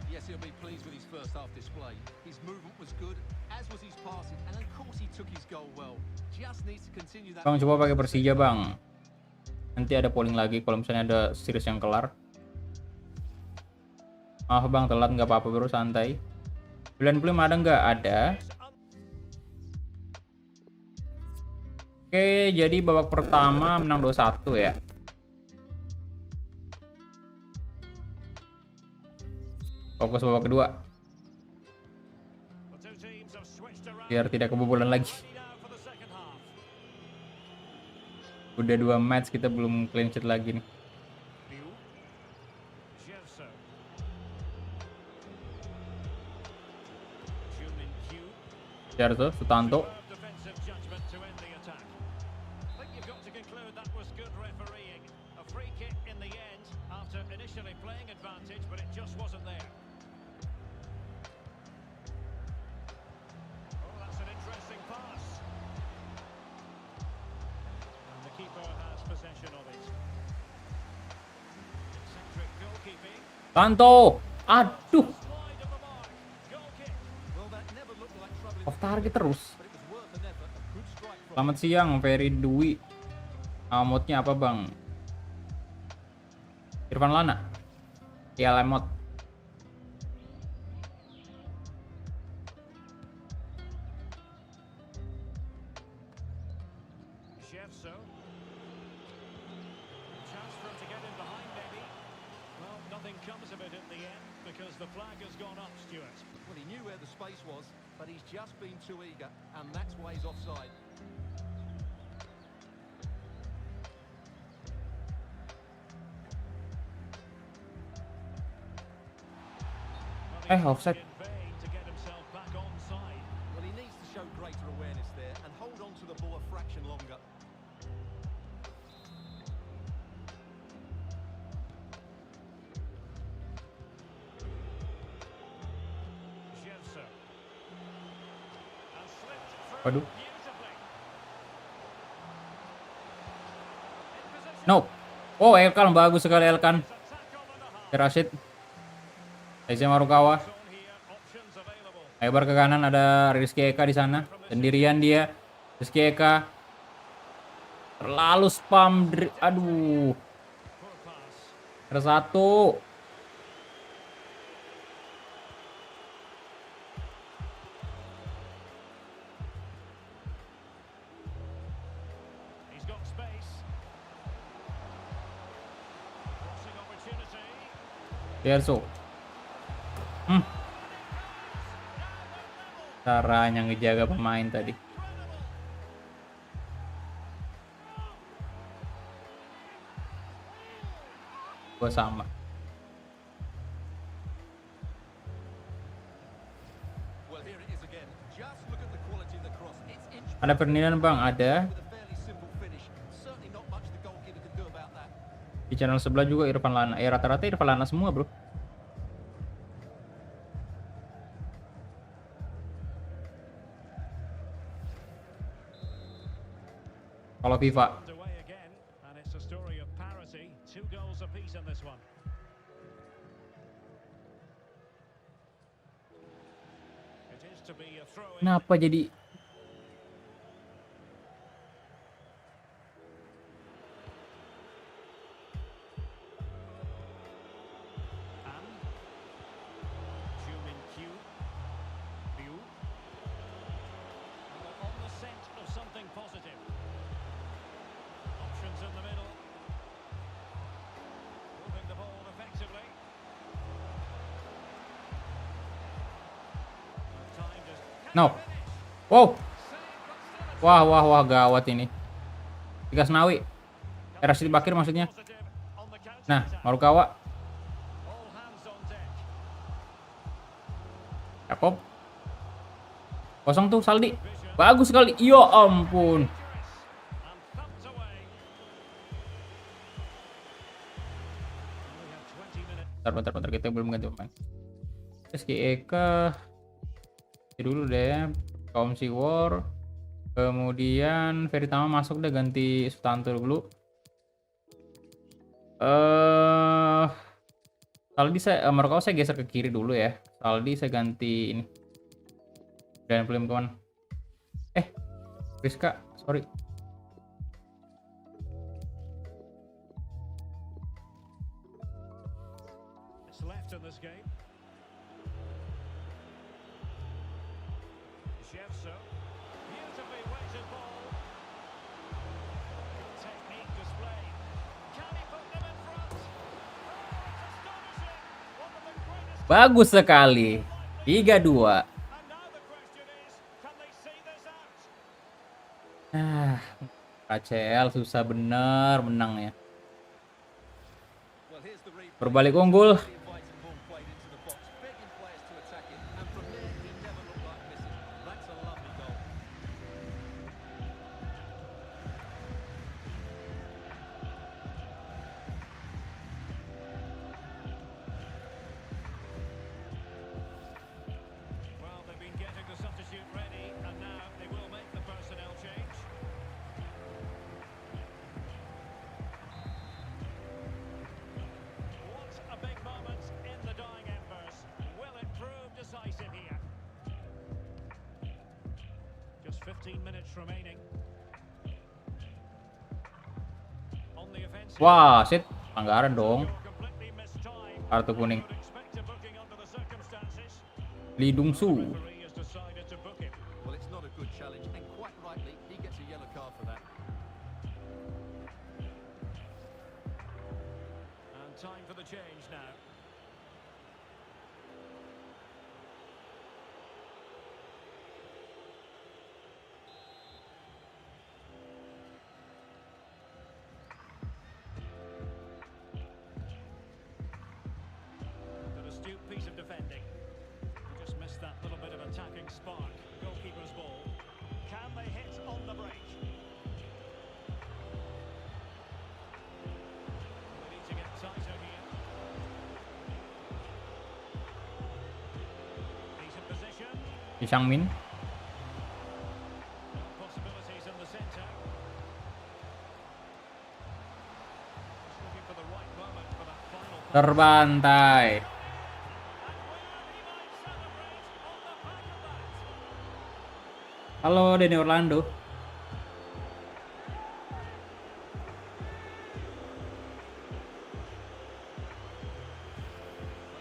Yes, he'll be pleased with his first half display. His movement was good, as was his passing, and of course he took his goal well. Just needs to continue that. Bang, coba pakai Persija, Bang. Nanti ada polling lagi kalau misalnya ada series yang kelar. Maaf Bang, telat, nggak apa-apa bro, santai. 95 ada nggak? Ada. Oke, jadi babak pertama menang 2-1 ya. Fokus babak kedua, The two teams have switched around. biar tidak kebobolan lagi. Ready now for the second half. Udah 2 match kita belum clean sheet lagi nih. Liu. Gerso. Jumin Q. Jarzo, Sutanto. Superb defensive judgment to end the attack. I think you've got to conclude that was good refereeing. A free kick in the end after initially playing advantage, but it just wasn't there. Oh, that's an interesting pass. And the keeper has possession of it. Eccentric goalkeeping. Tanto. Aduh, Slide of the mark. Goal kick. Well, that never looked like trouble in off target terus. but it was worth an effort. A good strike from Selamat siang, Ferry Dwi. Modnya apa Bang? Irfan Lana. Ya, lemot. Gerso. Chance for him to get in behind, maybe. Well, nothing comes of it in the end because the flag has gone up, Stuart. Well, he knew where the space was, but he's just been too eager, and that's why he's offside. Well, he Offside. tried in vain to get himself back onside. Well, he needs to show greater awareness there and hold on to the ball a fraction longer. Gerso. And slipped through Waduh. beautifully. In position. No. Oh, Elkan bagus sekali Elkan. It's a tackle and a half. Rashid. Aisyah Marukawa. Zone here, options available. Lebar ke kanan, ada Rizky Eka di sana. Sendirian dia. Rizky Eka. Terlalu spam. Aduh. Poor pass. Ada satu. He's got space. Crossing opportunity. Terzo. Caranya ngejaga pemain tadi. Gua sama. Well, here it is again. Just look at the quality of the cross. It's inch Ada Ferdinand Bang, ada. with a fairly simple finish. Certainly not much the goalkeeper can do about that. Di channel sebelah juga Irfan Lana. Rata-rata Irfan Lana semua, bro. kalau FIFA. Underway again, and it's a story of parity. 2 goals apiece in this one. It is to be a throw-in. Kenapa jadi And Jumin Q. Liu. And they're on the scent of something positive. Options in the middle. Moving the ball effectively. Time just no? Wow. Wah, gawat ini. Tiga Senawi. Rashid Bakir maksudnya. positive on the counter. Nah, Marukawa, All hands on deck. Yakob. Kosong tuh Saldi. Bagus sekali. Ya ampun. And thumped away. We have 20 minutes. Bentar, kita belum ganti pemain. Rizky Eka. Ini dulu deh. Kaum War. Kemudian Veritama masuk deh, ganti Sutanto dulu. Saldi Marukawa saya geser ke kiri dulu ya. Saldi saya ganti ini. Dan belum kawan. Rizka, sorry. It's left in this game. Shevso. Beautifully weighted ball. Good technique displayed. Can he put them in front? Oh, it's astonishing. One of the greatest. Bagus sekali. 3-2. And now the question is, can they see this out? ACL susah bener menang ya. Well, here's the replay. Berbalik unggul. The inviting ball played into the box, begging players to attack it, and from there he never looked like missing. That's a lovely goal. Well, they've been getting the substitute ready, and now they will make the personnel change. What a big moment in the dying embers. Will it prove decisive here? Just 15 minutes remaining. On the offensive. Wah, shit. Pelanggaran dong. Completely missed time. Kartu kuning. Would expect a booking under the circumstances. Lee Dong-soo. Referee has decided to book him. Well, it's not a good challenge, and quite rightly, he gets a yellow card for that. And time for the change now. An astute piece of defending. He just missed that little bit of attacking spark. Goalkeeper's ball. Can they hit on the break? They need to get tighter here. He's in position. Lee Sang-min. Possibilities in the centre. Just looking for the right moment for that final pass. Terbantai. And he might celebrate on the back of that. Halo Denny Orlando. Well,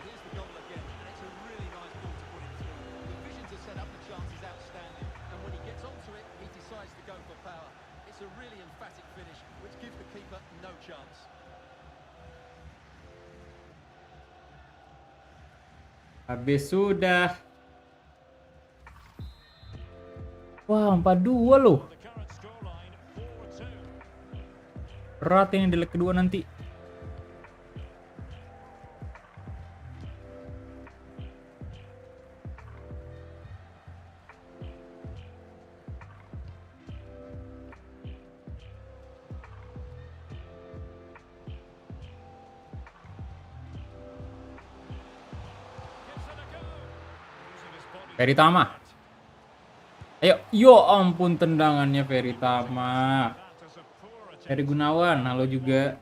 here's the goal again, and it's a really nice ball to put it through. The vision to set up the chance is outstanding, and when he gets onto it, he decides to go for power. It's a really emphatic finish, which gives the keeper no chance. Habis sudah. Wah, 4-2 loh. The current scoreline 4-2. Berat ini di leg kedua nanti. Gives it a go. Using his body. Veritama. Ayo, yo ampun tendangannya Veritama. That as a Heri Gunawan, halo juga.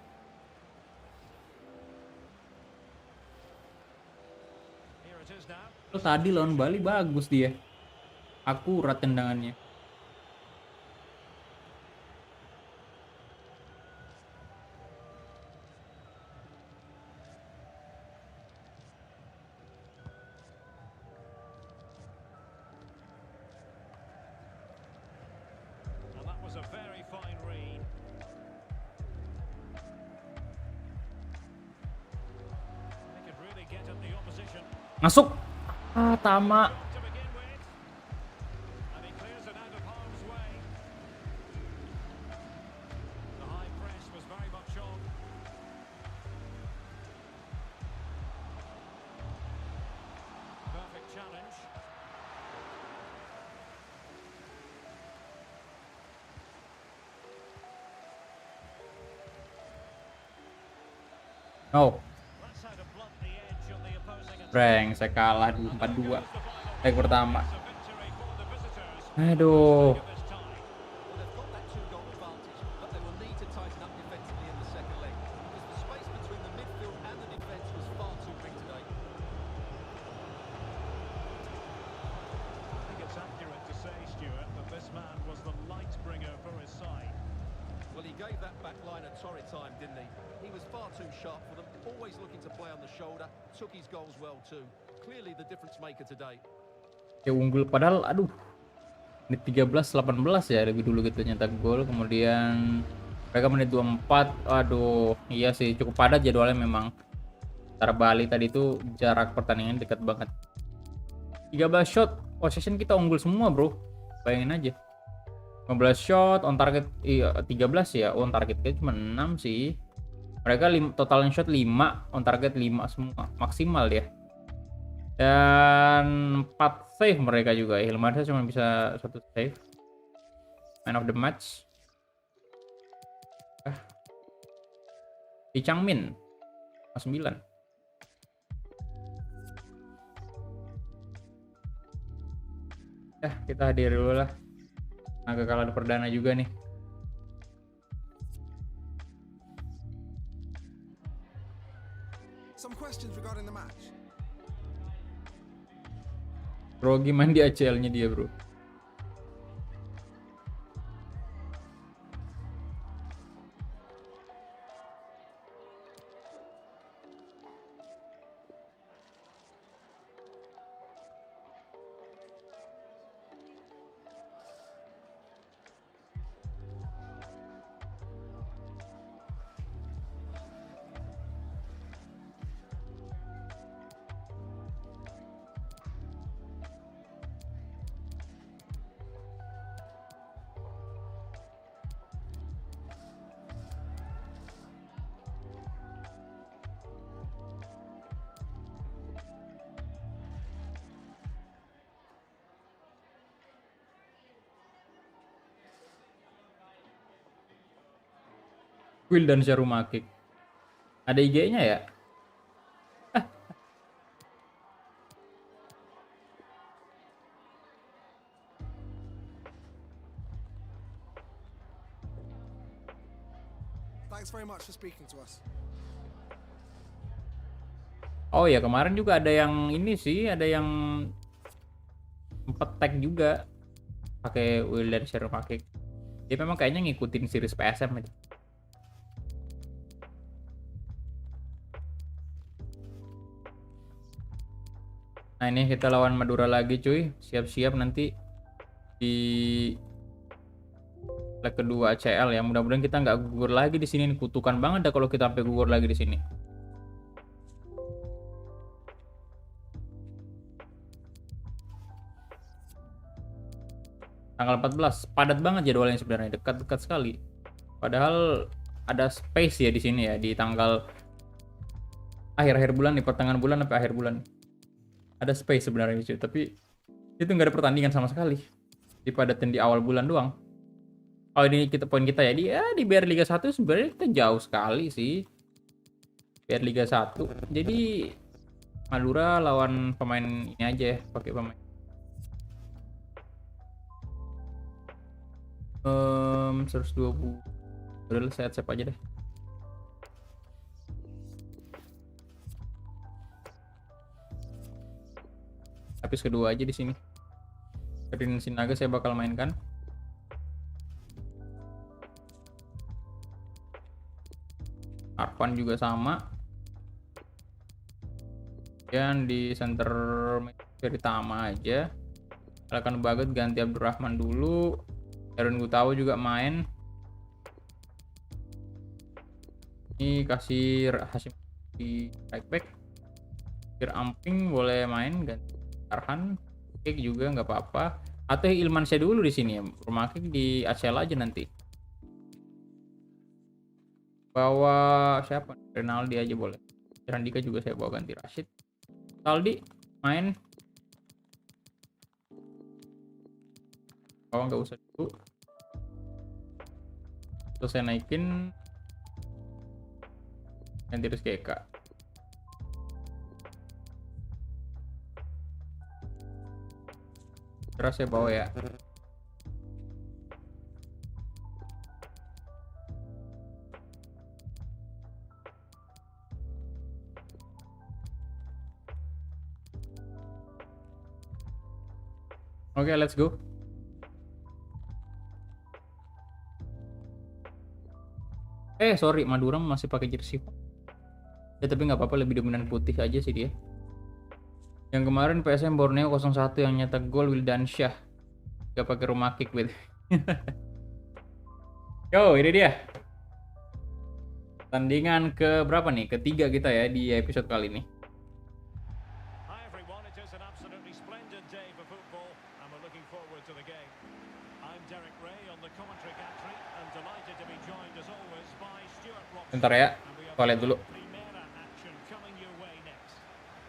Here it is now. Lo tadi lawan Bali bagus dia. Akurat tendangannya. And that was a very fine read. They could really get at the opposition. Masuk. Ah, Tama. To begin with. And he clears it out of harm's way. The high press was very much on. Perfect challenge. Oh, That's how to blunt the edge on the opposing attack. breng, saya kalah 4-2. Leg pertama. It's a victory for the visitors. Aduh. This time. Well, they've got that 2-goal advantage, but they will need to tighten up defensively in the second leg because the space between the midfield and the defence was far too big today. I think it's accurate to say, Stuart, that this man was the light bringer for his side. Well, he gave that back line a torrid time, didn't he? He was far too sharp for them, always looking to play on the shoulder, took his goals well too. Clearly the difference maker today. Ya unggul padahal aduh. Menit 13-18 ya lebih dulu gitu nyetak gol, kemudian mereka menit 24. Aduh, iya sih cukup padat jadwalnya memang. Antara Bali tadi itu jarak pertandingan dekat banget. 13 shot, possession kita unggul semua, Bro. Bayangin aja. 15 shot, on target iya 13 ya. On target kita cuma 6 sih. Mereka total shot 5, on target 5 semua. Maksimal dia. Dan 4 save mereka juga. Hilmansyah cuma bisa 1 save. Man of the match. Lee Changmin 9. Ya, kita hadir dulu lah. Agak kalah perdana juga nih. Some questions regarding the match. Grogi main di ACL-nya dia, Bro. Will dan Syarumakik. Ada IG-nya ya? Thanks very much for speaking to us. Oh ya, kemarin juga ada yang ini sih, ada yang 4 tag juga pakai Will dan Syarumakik. Dia memang kayaknya ngikutin series PSM aja. Nah ini kita lawan Madura lagi cuy. Siap-siap nanti di leg kedua ACL ya. Mudah-mudahan kita nggak gugur lagi di sini. Kutukan banget dah kalau kita sampai gugur lagi di sini. Tanggal 14 padat banget jadwalnya sebenarnya, dekat-dekat sekali. Padahal ada space ya di sini ya, di tanggal akhir-akhir bulan, di pertengahan bulan sampai akhir bulan. Ada space sebenarnya cuy, tapi itu nggak ada pertandingan sama sekali. Dipadatin di awal bulan doang. Oh ini kita poin kita ya di BR Liga 1 sebenarnya kita jauh sekali sih. BR Liga 1. Jadi Madura lawan pemain ini aja ya, pakai pemain 120. Udah save aja deh. Habis kedua aja di sini. Rin Sinaga saya bakal mainkan. Arpan juga sama. Dan di center Veritama aja. Akan Bagot ganti Abdurrahman dulu. Aaron Gutawa juga main. Ini kasih Hashim di right back. Amping boleh main ganti Arhan. Kick juga nggak apa-apa. Atau Ilmansyah dulu di sini. Rumah kick di ACL aja nanti. Bawa siapa? Renaldi aja boleh. Randika juga saya bawa ganti Rashid. Saldi main. Nggak usah dulu. Terus saya naikin ganti Rizky Eka. Terus saya bawa ya. Oke, let's go. Sorry, Madura masih pakai jersey. Ya tapi nggak apa-apa, lebih dominan putih aja sih dia. Yang kemarin PSM Borneo 01 yang nyetak gol Wildansyah. Gak pakai rumah kick with. Yo, ini dia. Tandingan ke berapa nih? Ketiga kita ya di episode kali ini. Hi everyone, it is an absolutely splendid day for football and we're looking forward to the game. I'm Derek Ray on the commentary gantry and delighted to be joined as always by Stuart Robson. Bentar ya, And we have toilet dulu. Primera action coming your way next.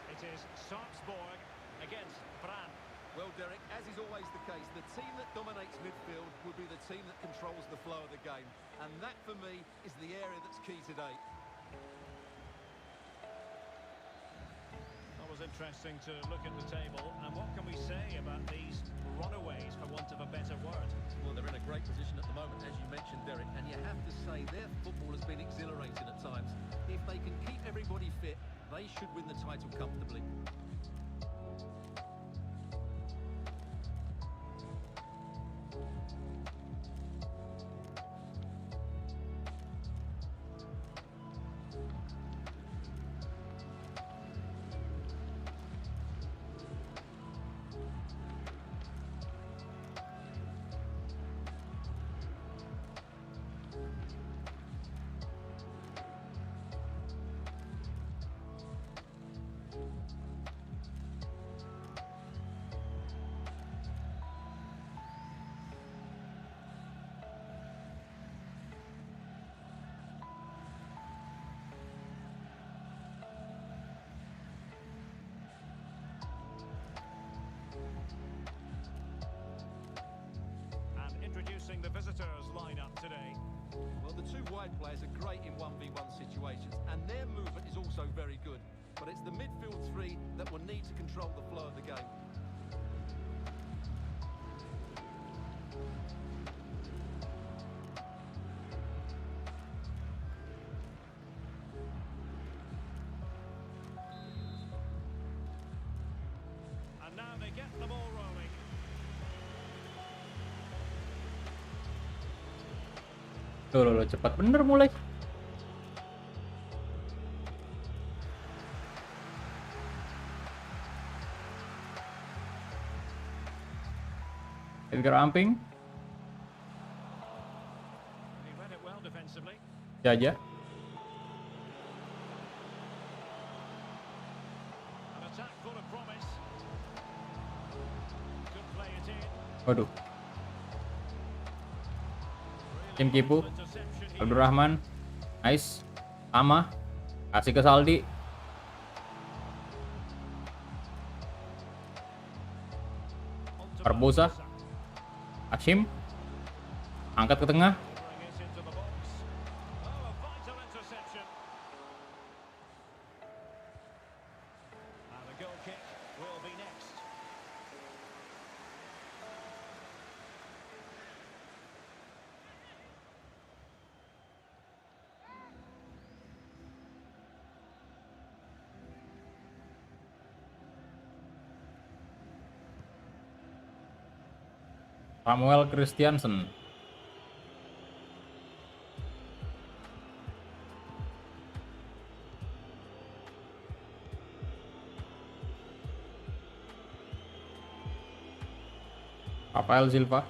It is Sarpsborg against Brann. Well, Derek, as is always the case, the team that dominates midfield will be the team that controls the flow of the game. And that, for me, is the area that's key today. Always interesting to look at the table. And what can we say about these runaways, for want of a better word? Well, they're in a great position at the moment, as you mentioned, Derek. And you have to say their football has been exhilarating at times. If they can keep everybody fit, they should win the title comfortably. Introducing the visitors lineup today. Well, the two wide players are great in 1v1 situations, and their movement is also very good. But it's the midfield three that will need to control the flow of the game. And now they get the ball rolling. Loh, cepat bener mulai. Edgar Amping. He read it well defensively. Jaja. An attack full of promise. Could play it in. Waduh. Tim Kipu. Interception here. Abdurrahman. Nice. Sama. Kasih ke Saldi. Onto Barbosa. Hashim. Angkat ke tengah. Bring it into the box. Oh, a vital interception. And the goal kick will be next. Samuel Christiansen. Rafael Silva.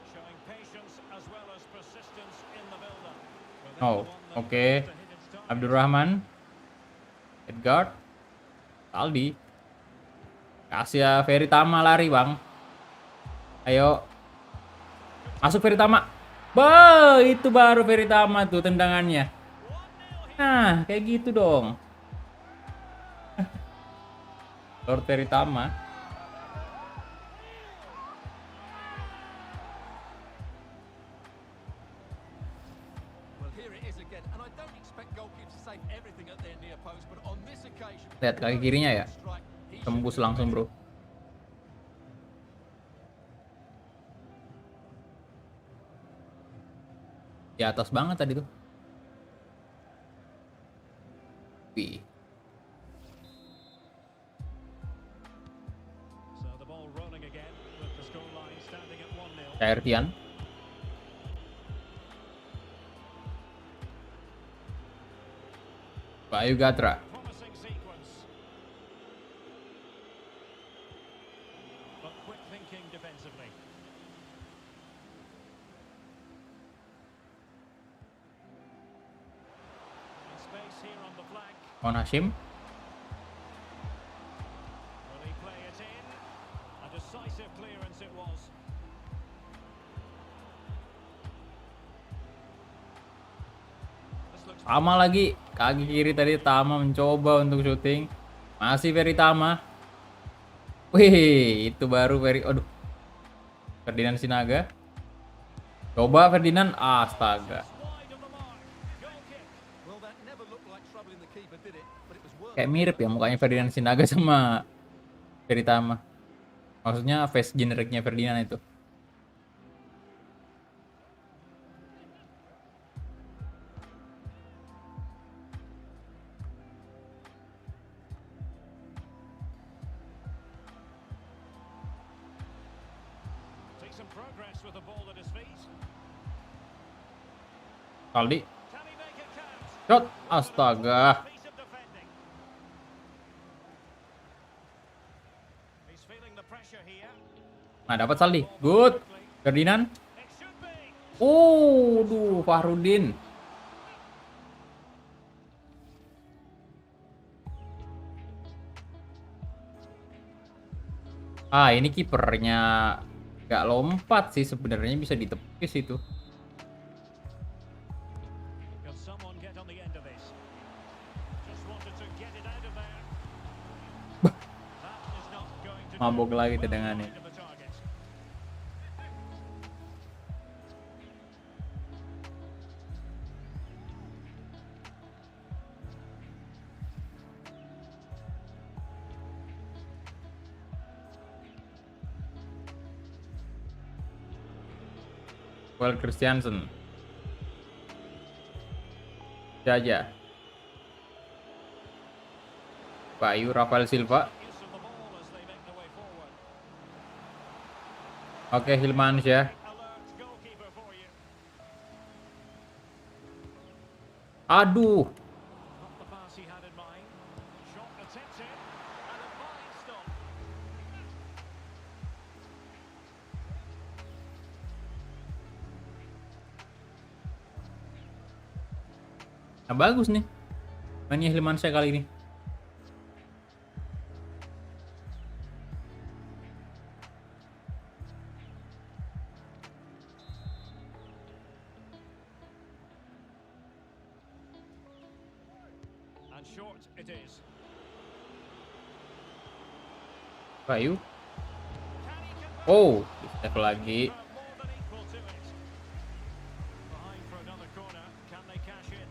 Showing patience as well as persistence in the build-up. Well, this Oh, is one that oke. needs to hit its target. Abdurrahman. Edgard. Aldi. Kasih ya Ferry Tama lari, Bang. Ayo. Masuk Ferry Tama. Bah, itu baru Ferry Tama tuh tendangannya. Nah, kayak gitu dong. Lord Ferry Tama. Well, here it is again, and I don't expect goalkeepers to save everything at their near post, but on this occasion, Lihat kaki kirinya ya. strike, he should Tembus be langsung, ready. bro. Di atas banget tadi tuh. Wih. So the ball rolling again with the scoreline standing at 1-0. Cairtian. Bayu Gatra. Promising sequence. But quick thinking defensively. In space here on the flank. Mon Hashim. Will he play it in? A decisive clearance it was. This looks Tama lagi. Kaki kiri tadi Tama mencoba untuk syuting. Masih Ferry Tama. Wih, itu baru Ferry. Aduh. Ferdinand Sinaga. Coba Ferdinand. Astaga. Wide of the mark. Goal kick. well. That never looked like troubling the keeper, did it? But it was worth. Kayak mirip ya mukanya Ferdinand Sinaga sama Ferry Tama. Maksudnya face generiknya Ferdinand itu. Decent progress with the ball at his feet. Aldi. Can he make it count? Shot. Astaga. Piece of defending. He's feeling the pressure here. Nah, dapat Saldi. Good. Ferdinand. It should be. Duh, Fahrudin. Ah, ini kipernya nggak lompat sih sebenarnya, bisa ditepis itu. Can someone get on the end of this? Just wanted to get it out of there. That is not going to do. Mabok lagi Well tendangannya. wide of the target. Well Christiansen. Jaja. Bayu Rafael Silva. Use of the ball as they make their way forward. Oke, Hilmansyah. Alert goalkeeper for you. Aduh. Not the pass he had in mind. Shot attempted. And a fine stop. Nah, bagus nih. Mainnya Hilmansyah kali ini. And short it is. Bayu. Can he convert? Oh, step lagi. More than equal to it. Behind for another corner. Can they cash in?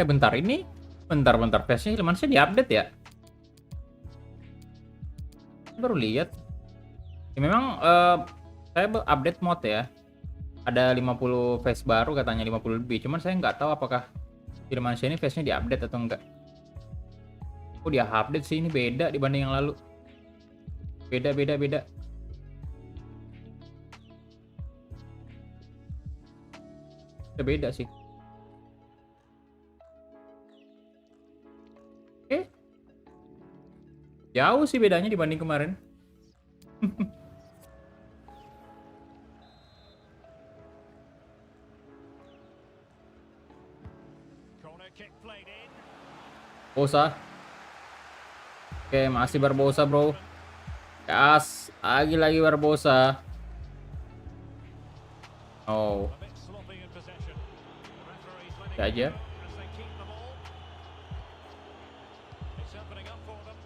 Bentar ini. Bentar. Flashnya Hilmansyah diupdate ya? Baru lihat. Ya, memang saya update mode ya. Ada 50 face baru katanya, 50 lebih. Cuman saya nggak tahu apakah Hilmansyah ini face-nya diupdate atau enggak. Oh, dia update sih, ini beda dibanding yang lalu. Beda beda beda. Beda sih. Oke. Jauh sih bedanya dibanding kemarin. Corner kick played in. Bosa. Oke, masih Barbosa, bro. Gas, lagi Barbosa. Oh, A bit sloppy in possession. The referee's letting ya it aja. go as they keep the ball. It's opening up for them.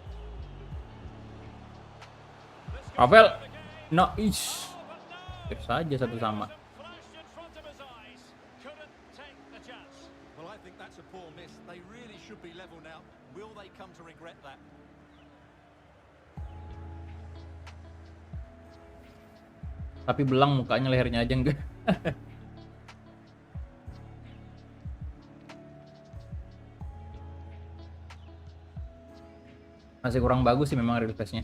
This could Rafael, save the game. no, ish. Oh, but no! Sip saja satu sama. Flashed in front of his eyes. Couldn't take the chance. Well, I think that's a poor miss. They really should be level now. Will they come to regret that? Tapi belang mukanya, lehernya aja enggak. Masih kurang bagus sih memang real face-nya.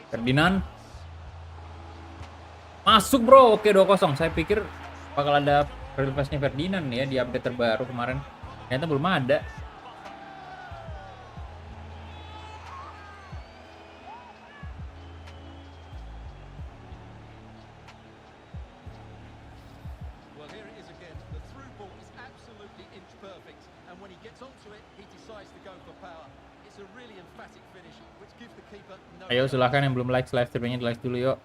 Ferdinand. Masuk, bro. Oke, 2-0. Saya pikir bakal ada real face-nya Ferdinand ya di update terbaru kemarin. Ternyata belum ada. Well, here it is again. The through ball is absolutely inch perfect, and when he gets onto it, he decides to go for power. It's a really emphatic finish, which gives the keeper no Ayo chance. silahkan yang belum like live streamingnya di like dulu yuk.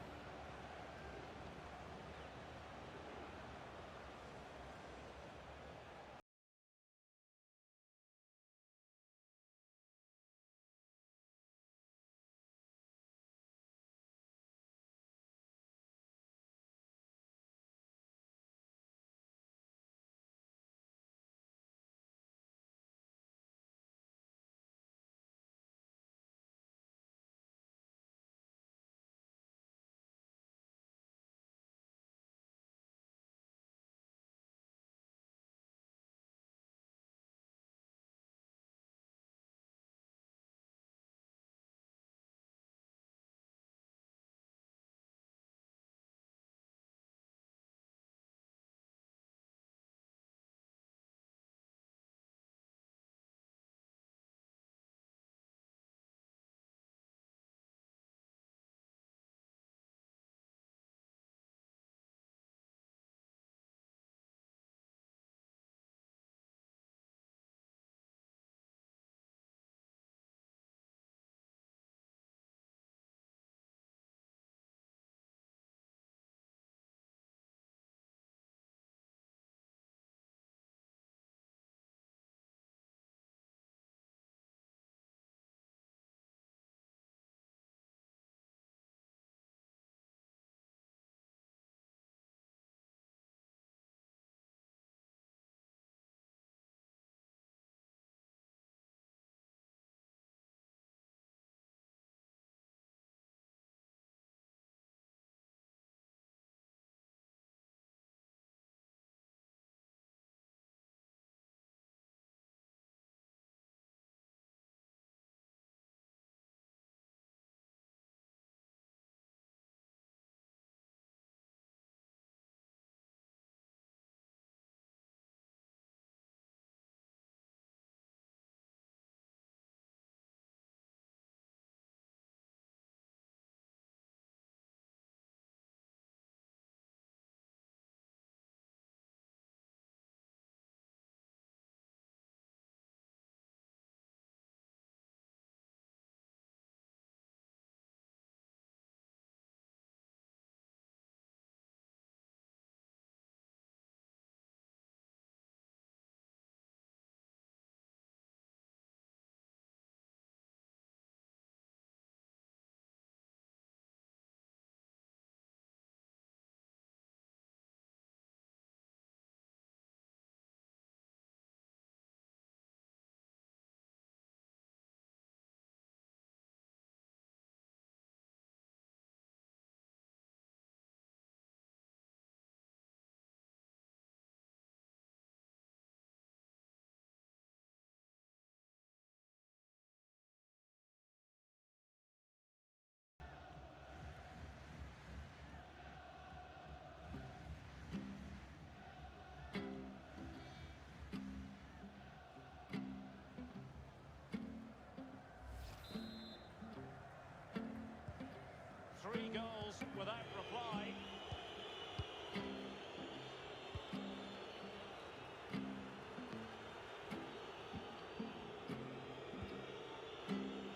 3 goals without reply.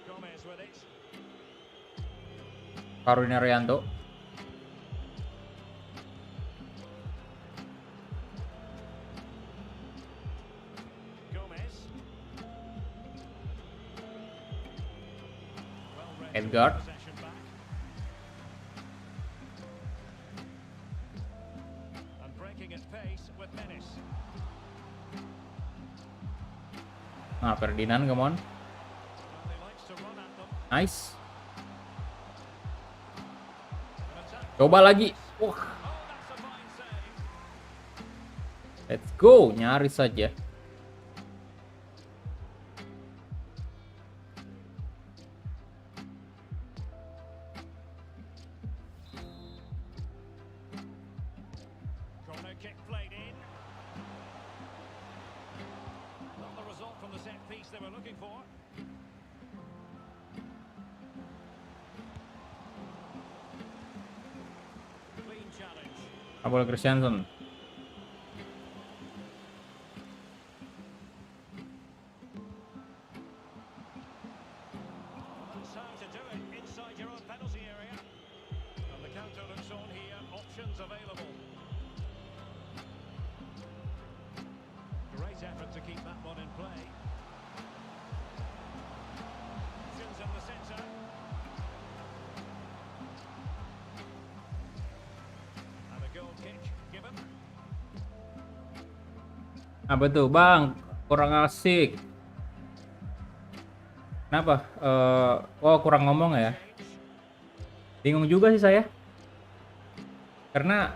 Gomez with it. Karolina Rianto. Gomez. Well read. Edgar. Possession back. And breaking at pace with menace. Nah, Ferdinand, come on. And he likes to run at them. Nice. An attack. Coba lagi. Oh, that's a fine save. Let's go. Nyaris saja. Corner kick played in. Not the result from the set piece they were looking for. Clean challenge. Apollo Christiansen. That's how to do it inside your own penalty area. And the counter looks on here. Options available. Great effort to keep that one in play. Options in the centre. And a goal kick given. Apa tuh, Bang? Kurang asik. Kenapa? Oh, kurang ngomong ya? Bingung juga sih saya. Karena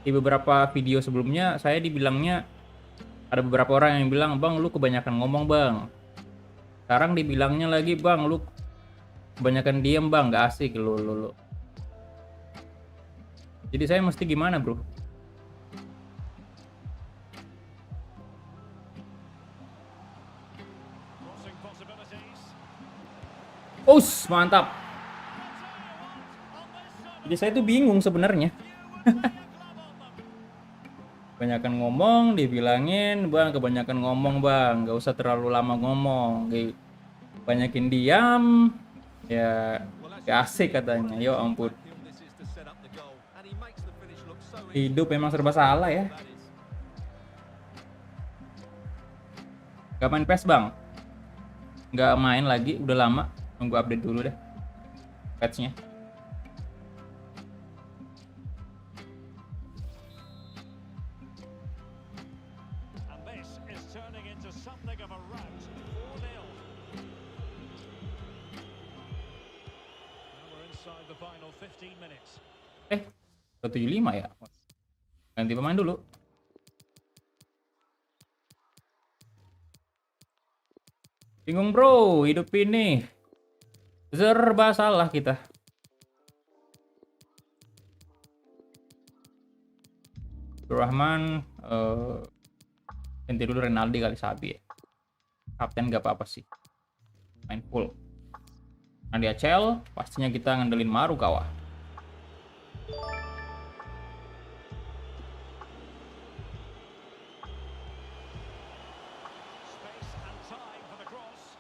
di beberapa video sebelumnya saya dibilangnya ada beberapa orang yang bilang, "Bang, lu kebanyakan ngomong, Bang." Sekarang dibilangnya lagi, "Bang, lu kebanyakan diem, Bang, nggak asik lu." Jadi saya mesti gimana, Bro? Crossing possibilities. Us, mantap. Jadi saya tuh bingung sebenarnya. Kebanyakan ngomong, dibilangin, Bang, kebanyakan ngomong, Bang. Nggak usah terlalu lama ngomong. Banyakin diam, ya gak asik katanya. Yo ampun. This is to set up the goal, and he makes the finish look so Hidup memang serba salah ya. that is. Gak main PES, Bang? Nggak main lagi, udah lama. Nunggu update dulu deh patch-nya. And this is turning into something of a rout. 4-0. Now we're inside the final 15 minutes. 175 ya? Ganti pemain dulu. Bingung, Bro, hidup ini serba salah kita. Rahman, ganti dulu Renaldi kali Sabi ya. Kapten gak apa-apa sih. Main full. Nadia Cel, pastinya kita ngandelin Marukawa. Space and time for the cross.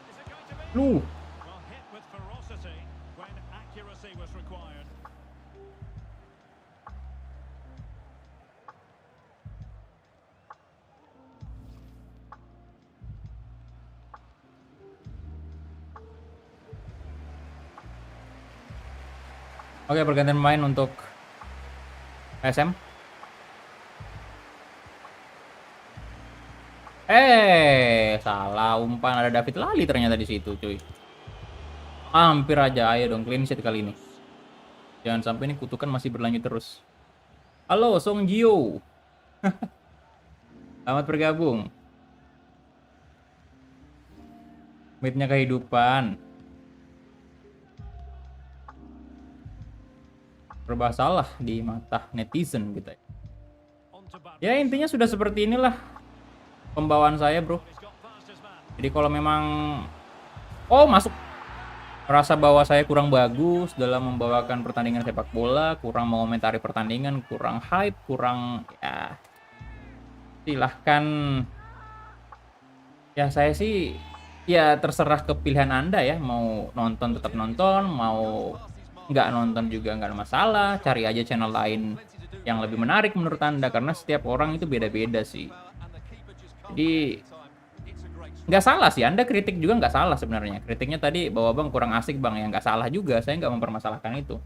Is it going to be? Lu, Well, hit with ferocity when accuracy was required. oke, pergantian pemain untuk SM. Salah umpan, ada David Lali ternyata di situ, cuy. Hampir aja, ayo dong clean sheet kali ini. Jangan sampai ini kutukan masih berlanjut terus. Halo, Song Jio. Selamat bergabung. Mitnya kehidupan. Serba salah di mata netizen gitu ya. On to Barnes. Ya intinya sudah seperti inilah pembawaan saya, bro. He's got past his man. Jadi kalau memang, oh masuk, merasa bahwa saya kurang bagus dalam membawakan pertandingan sepak bola, kurang mengomentari pertandingan, kurang hype, kurang ya silahkan. Ya saya sih ya terserah ke pilihan Anda ya, mau nonton tetap nonton, mau nggak nonton juga nggak ada masalah, cari aja channel lain yang lebih menarik menurut Anda, karena setiap orang itu beda-beda sih. Jadi nggak salah sih, Anda kritik juga nggak salah sebenarnya. Kritiknya tadi bahwa Bang kurang asik Bang, ya nggak salah juga, saya nggak mempermasalahkan itu.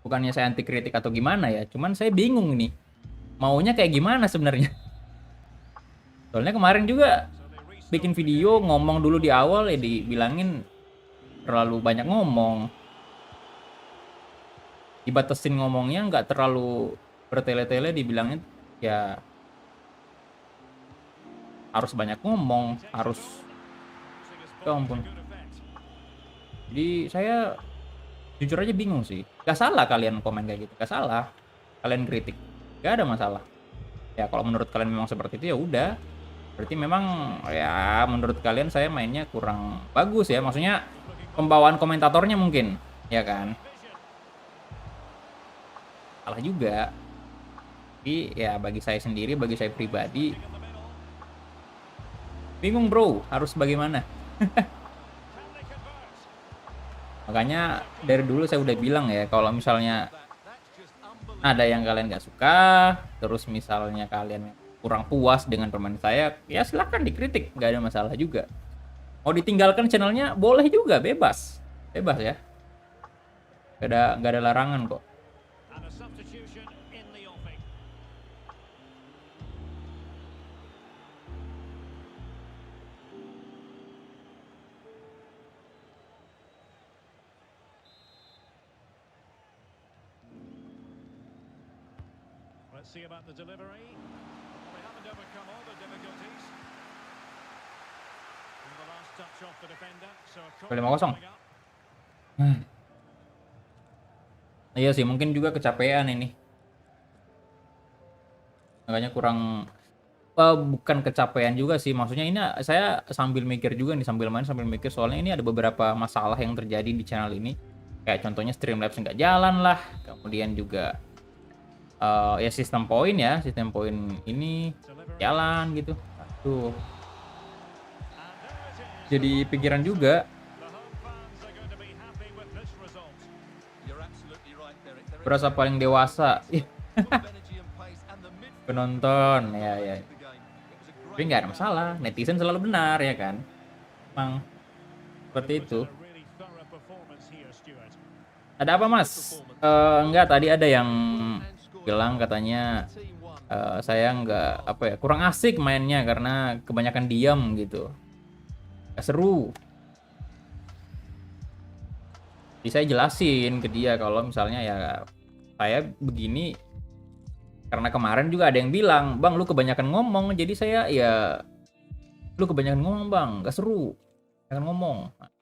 Bukannya saya anti kritik atau gimana ya, cuman saya bingung nih, maunya kayak gimana sebenarnya. Soalnya kemarin juga bikin video ngomong dulu di awal ya dibilangin terlalu banyak ngomong. Dibatasin ngomongnya nggak terlalu bertele-tele, dibilangin ya harus banyak ngomong, harus ya ampun. Jadi saya jujur aja bingung sih. Gak salah kalian komen kayak gitu, gak salah. Kalian kritik, gak ada masalah. Ya kalau menurut kalian memang seperti itu ya udah. Berarti memang ya menurut kalian saya mainnya kurang bagus ya. Maksudnya pembawaan komentatornya mungkin, ya kan? Salah juga. Tapi ya bagi saya sendiri, bagi saya pribadi, bingung bro, harus bagaimana? Makanya dari dulu saya udah bilang ya, kalau misalnya ada yang kalian nggak suka, terus misalnya kalian kurang puas dengan permainan saya, ya silahkan dikritik, nggak ada masalah juga. Mau ditinggalkan channelnya boleh juga, bebas, bebas ya. Nggak ada larangan kok. And a substitution in the offing. Let's see about the delivery. They haven't overcome all the difficulties. And the last touch off the defender. So a corner 5-0. coming up. Iya sih, mungkin juga kecapean ini. Makanya kurang, bukan kecapean juga sih. Maksudnya ini saya sambil mikir juga nih, sambil main sambil mikir. Soalnya ini ada beberapa masalah yang terjadi di channel ini. Kayak contohnya Streamlabs nggak jalan lah. Kemudian juga ya sistem poin ini jalan gitu. Tuh. Jadi pikiran juga. The home fans are going to be happy with this result. You're absolutely right, Derek. There is Berasa paling dewasa. Ih, full of energy and pace, and the midfield penonton ya. the game. It was a Tapi great nggak ada masalah, netizen selalu benar ya kan. Emang seperti itu. A really thorough performance here, Stuart. Ada apa mas? Enggak, tadi ada yang bilang katanya team won. saya nggak apa ya, kurang asik mainnya karena kebanyakan diam gitu. Gak seru. Jadi saya jelasin ke dia kalau misalnya ya saya begini karena kemarin juga ada yang bilang, Bang lu kebanyakan ngomong, jadi saya ya lu kebanyakan ngomong Bang, gak seru, jangan ngomong.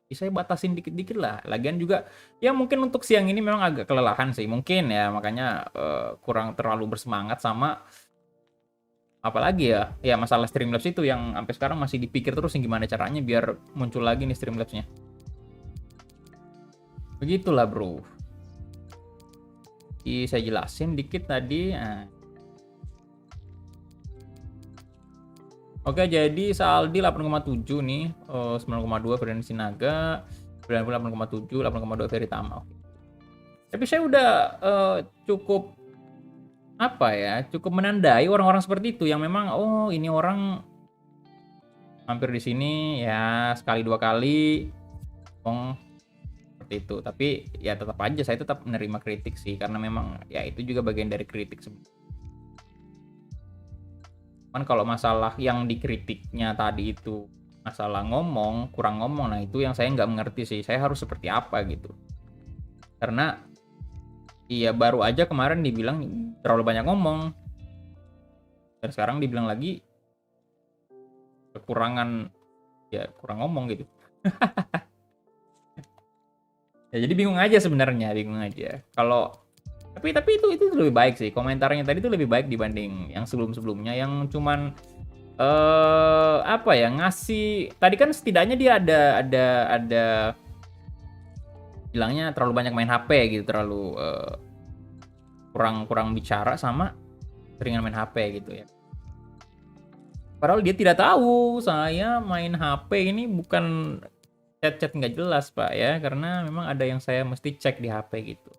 Jadi saya batasin dikit-dikit lah. Lagian juga ya mungkin untuk siang ini memang agak kelelahan sih mungkin ya, makanya kurang terlalu bersemangat sama apalagi ya masalah Streamlabs itu yang sampai sekarang masih dipikir terus gimana caranya biar muncul lagi nih Streamlabs-nya. Begitulah bro. Jadi saya jelasin dikit tadi. Nah. Oke, jadi Saldi 8,7 nih, 9,2 Ferdinand Sinaga, 98,7, 8,2 Veritama. Oke. Tapi saya udah cukup cukup menandai orang-orang seperti itu yang memang ini orang hampir di sini ya sekali dua kali seperti itu. Tapi ya tetap aja saya tetap menerima kritik sih, karena memang ya itu juga bagian dari kritik sebenarnya. Kan kalau masalah yang dikritiknya tadi itu masalah ngomong, kurang ngomong, nah itu yang saya nggak mengerti sih, saya harus seperti apa gitu. Karena iya baru aja kemarin dibilang terlalu banyak ngomong, dan sekarang dibilang lagi kekurangan, ya kurang ngomong gitu. Ya jadi bingung aja sebenarnya, bingung aja. Kalau tapi itu lebih baik sih, komentarnya tadi itu lebih baik dibanding yang sebelum-sebelumnya yang cuman ngasih. Tadi kan setidaknya dia ada bilangnya terlalu banyak main HP gitu, terlalu kurang bicara sama seringan main HP gitu ya. Padahal dia tidak tahu saya main HP ini bukan chat-chat nggak jelas, Pak, ya, karena memang ada yang saya mesti cek di HP gitu.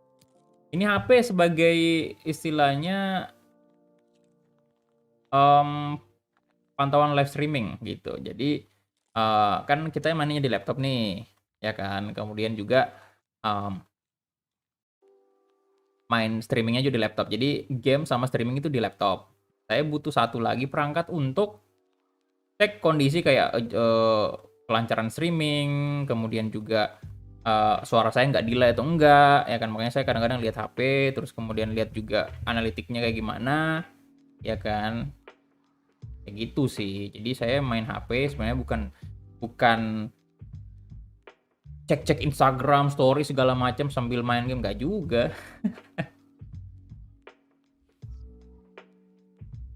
Ini HP sebagai istilahnya pantauan live streaming gitu. Jadi kan kita mainnya di laptop nih, ya kan. Kemudian juga main streamingnya juga di laptop. Jadi game sama streaming itu di laptop. Saya butuh satu lagi perangkat untuk cek kondisi kayak kelancaran streaming, kemudian juga suara saya nggak delay atau enggak, ya kan. Makanya saya kadang-kadang lihat HP, terus kemudian lihat juga analitiknya kayak gimana, ya kan. Kayak gitu sih. Jadi saya main HP sebenarnya bukan cek-cek Instagram, story segala macam sambil main game, nggak juga.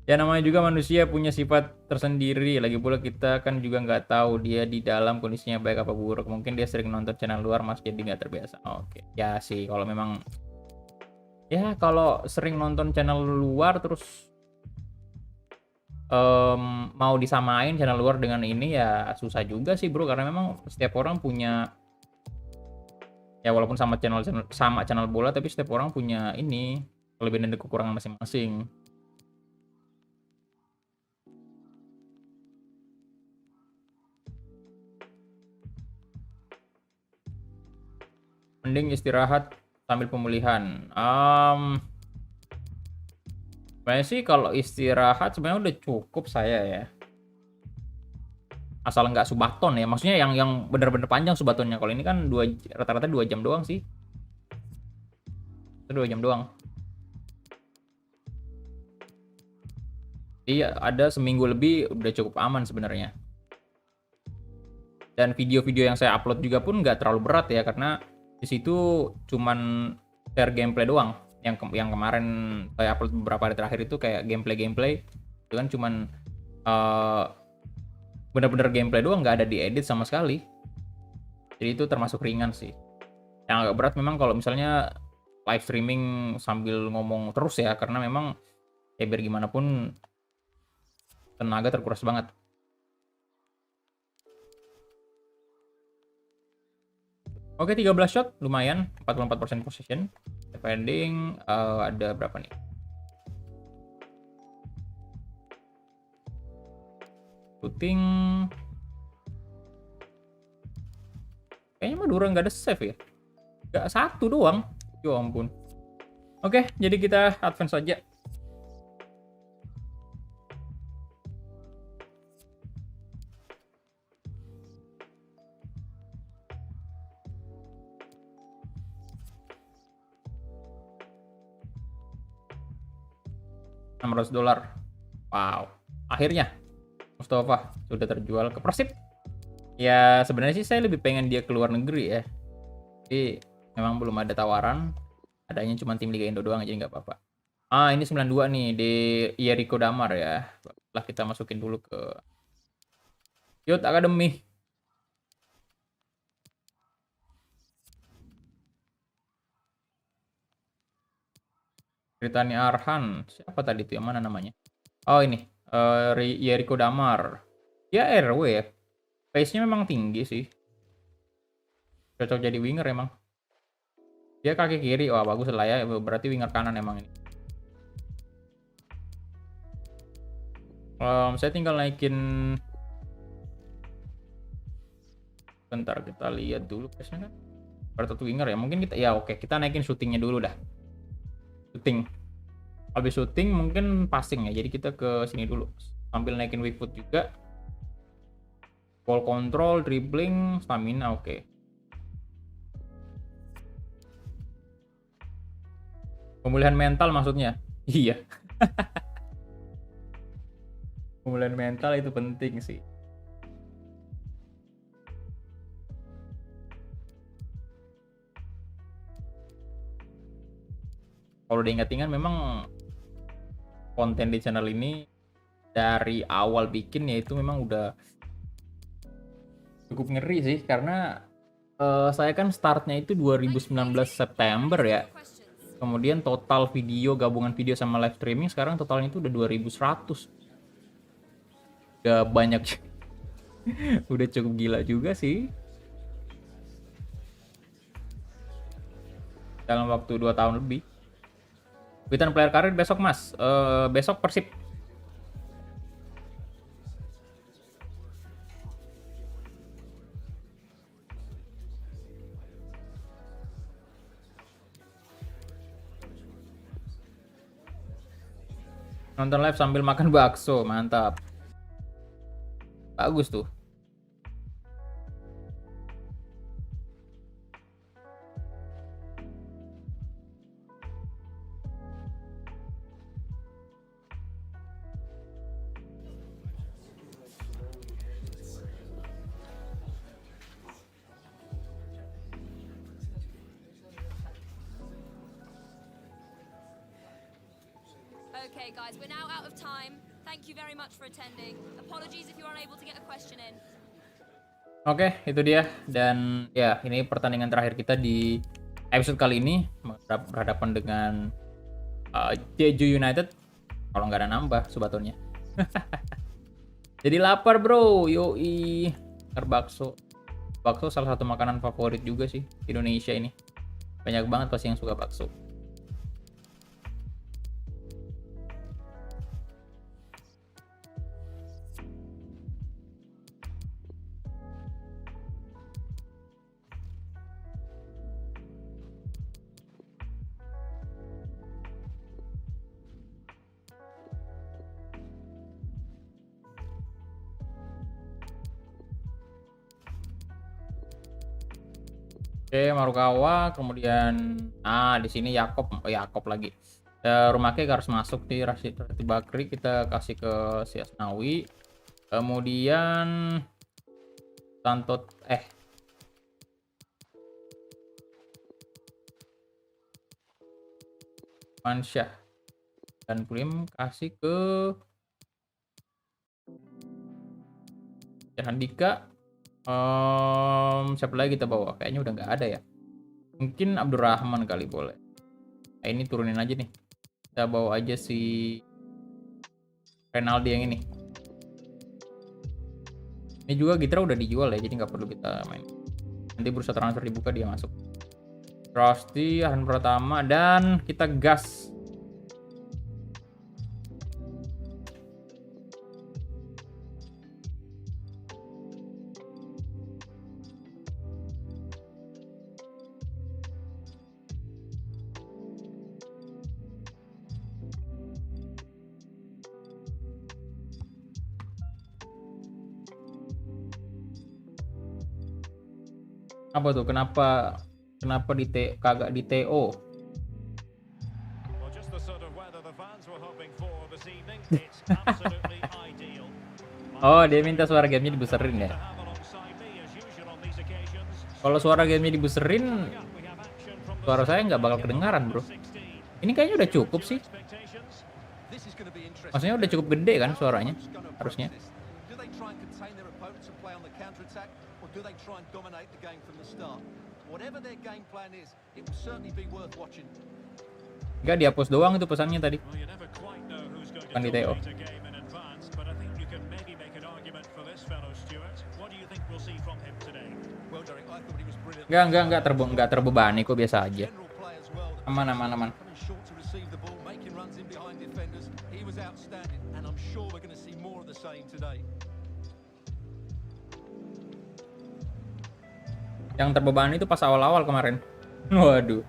Ya namanya juga manusia punya sifat tersendiri, lagi pula kita kan juga nggak tahu dia di dalam kondisinya baik apa buruk. Mungkin dia sering nonton channel luar, Mas, jadi nggak terbiasa. Oke. Ya sih, kalau memang ya kalau sering nonton channel luar terus mau disamain channel luar dengan ini ya susah juga sih, Bro, karena memang setiap orang punya, ya walaupun sama channel bola, tapi setiap orang punya ini kelebihan dan kekurangan masing-masing. Mending istirahat sambil pemulihan. Sebenarnya sih kalau istirahat sebenarnya udah cukup saya ya. Asal nggak subaton ya. Maksudnya yang benar-benar panjang subatonnya. Kalau ini kan rata-rata 2 jam doang sih. Itu 2 jam doang. Iya, ada seminggu lebih udah cukup aman sebenarnya. Dan video-video yang saya upload juga pun nggak terlalu berat ya, karena di situ cuman share gameplay doang. Yang kemarin saya upload beberapa hari terakhir itu kayak gameplay itu kan cuman bener-bener gameplay doang, nggak ada diedit sama sekali. Jadi itu termasuk ringan sih. Yang agak berat memang kalau misalnya live streaming sambil ngomong terus ya, karena memang ya biar gimana pun tenaga terkuras banget. Oke, 13 shot lumayan, 44% possession. Defending ada berapa nih? Shooting kayaknya Madura nggak ada save ya. Nggak, 1 doang. Ya ampun. Oke, jadi kita advance aja. $600. Wow. Akhirnya Mustafa sudah terjual ke Persib. Ya sebenarnya sih saya lebih pengen dia keluar negeri ya. Jadi memang belum ada tawaran. Adanya cuma tim Liga Indo doang, jadi nggak apa-apa. Ini 92 nih di Jericho Damar ya. Lah kita masukin dulu ke Youth Academy. Ritani Arhan. Siapa tadi tuh, yang mana namanya? Oh ini, Jericho Damar. Ya RW ya. Pace-nya memang tinggi sih. Cocok jadi winger emang. Dia kaki kiri. Wah, bagus lah ya. Berarti winger kanan emang ini. Saya tinggal naikin. Bentar kita lihat dulu pace-nya kan. Berarti winger ya. Mungkin kita ya oke, kita naikin shooting-nya dulu dah. Shooting. Habis shooting mungkin passing ya. Jadi kita ke sini dulu. Sambil naikin weak foot juga. Ball control, dribbling, stamina oke. Pemulihan mental maksudnya. Iya. Pemulihan mental itu penting sih. Kalau diingat-ingat memang konten di channel ini dari awal bikin ya itu memang udah cukup ngeri sih, karena Saya kan startnya itu 2019 September ya. Kemudian total video, gabungan video sama live streaming sekarang totalnya itu udah 2100. Udah banyak. Udah cukup gila juga sih. Dalam waktu 2 tahun lebih. Witan player karir besok Mas. Besok Persib. Nonton live sambil makan bakso, mantap. Bagus tuh. Okay, guys, we're now out of time. Thank you very much for attending. Apologies if you're unable to get a question in. Oke, itu dia. Dan ya, ini pertandingan terakhir kita di episode kali ini. Berhadapan dengan Jeju United. Kalau nggak ada nambah subatonnya. Jadi lapar bro, yoi. Bakso. Bakso salah satu makanan favorit juga sih di Indonesia ini. Banyak banget pasti yang suka bakso. Oke, Marukawa, kemudian di sini Yakob, Yakob lagi. Rumahnya harus masuk di Rashid Bakri, kita kasih ke si Asnawi. Kemudian Santot Mansyah dan Prim kasih ke Handika. Siapa lagi kita bawa? Kayaknya udah nggak ada ya. Mungkin Abdurrahman kali boleh. Nah, ini turunin aja nih. Kita bawa aja si Renaldi yang ini. Ini juga Gitra udah dijual ya, jadi nggak perlu kita main. Nanti bursa transfer dibuka dia masuk. Rusty, Arhan Pratama, dan kita gas. Apa tuh? Kenapa kagak di TO? Well, just the sort of weather the fans were hoping for this evening. It's absolutely ideal. Oh, dia minta suara gamenya dibeserin ya. To have alongside me as usual on these occasions. Kalau suara gamenya dibeserin, We have action from the suara saya nggak bakal kedengaran bro. Ini kayaknya udah cukup sih. expectations. This is going to be interesting. Maksudnya udah cukup gede kan suaranya, Who's gonna approach harusnya. this? Do they try and contain their opponents and play on the counter-attack, or do they try and dominate the game from the start? Whatever their game plan is, it will certainly be worth watching. Nggak dihapus doang itu pesannya tadi. Well, you never quite know who's going to Bukan di TO. dominate a game in advance, but I think you can maybe make an argument for this fellow, Stuart. What do you think we'll see from him today? Well, Derek, I thought he was brilliant. Nggak terbebani kok, biasa aja. General play as well. Aman. Coming short to receive the ball, making runs in behind defenders. He was outstanding, and I'm sure we're going to see more of the same today. Yang terbebani itu pas awal-awal kemarin. Waduh.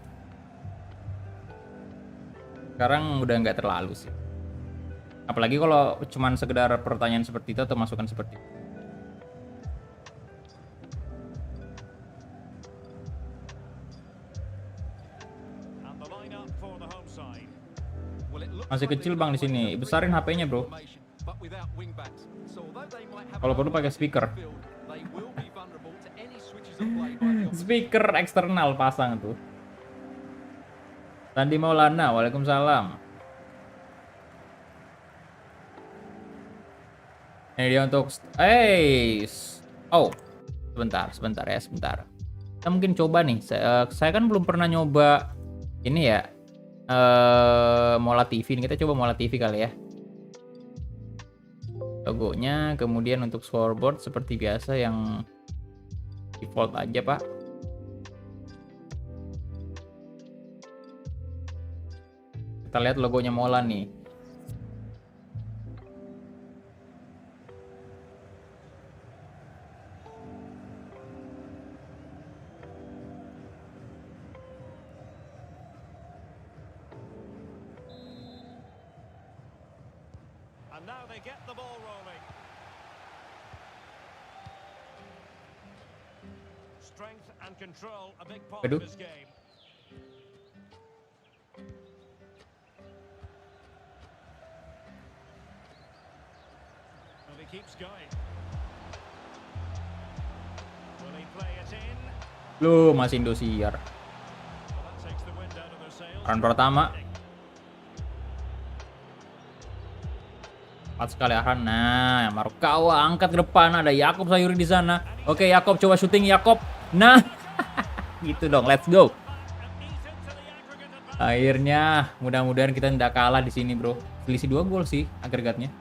Sekarang udah nggak terlalu sih. Apalagi kalau cuman sekedar pertanyaan seperti itu atau masukan seperti itu. And the lineup for the home side. Well, it looks Masih like kecil they're bang di gonna sini. play a Besarin HP-nya bro. formation, but without wing-backs. So although they might have Kalau perlu an pakai speaker. field, they will be vulnerable to any switches of play by the opposition. Speaker eksternal pasang tuh. Sandi Maulana, waalaikumsalam. Ini dia untuk oh, sebentar ya. Kita mungkin coba nih. Saya kan belum pernah nyoba ini ya. Mola TV. Ini kita coba Mola TV kali ya. Logonya, kemudian untuk scoreboard seperti biasa yang default aja, Pak. Kita lihat logonya Mola nih. And now they get the ball rolling. Strength and control, a big part Aduh. of his game. Well, he keeps going. Will he play it in? Loh, masih Indosiar. Well, that takes the wind out of their sails. Run pertama. Cepat sekali Arhan. Nah, Marukawa angkat ke depan, ada Yakob Sayuri di sana. Oke, Yakob coba syuting Yakob. Nah, gitu dong. Let's go. Akhirnya, mudah-mudahan kita tidak kalah di sini, bro. Selisih 2 gol sih agregatnya.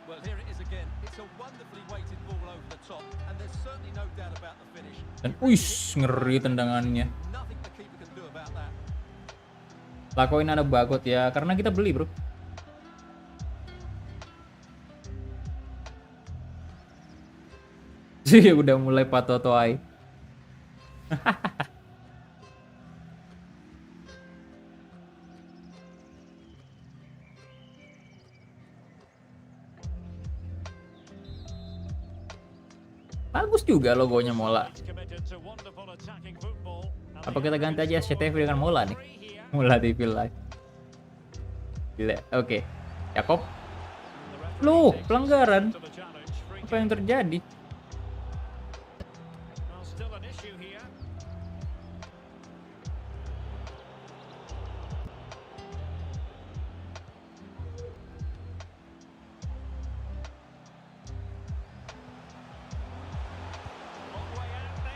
Well, here it is again. It's a wonderfully weighted ball over the top, and there's certainly no doubt about the finish. Dan uish, ngeri tendangannya. Nothing the keeper can do about that. Lakoin ada bagot ya, karena kita beli, bro. Sih, udah mulai patotoai. Bagus juga logonya Mola. Committed to wonderful attacking football. Apa kita ganti aja SCTV dengan Mola nih? Mola TV Live. Gila, oke. Yakob. Loh, pelanggaran. Apa yang terjadi? Well, still an issue here.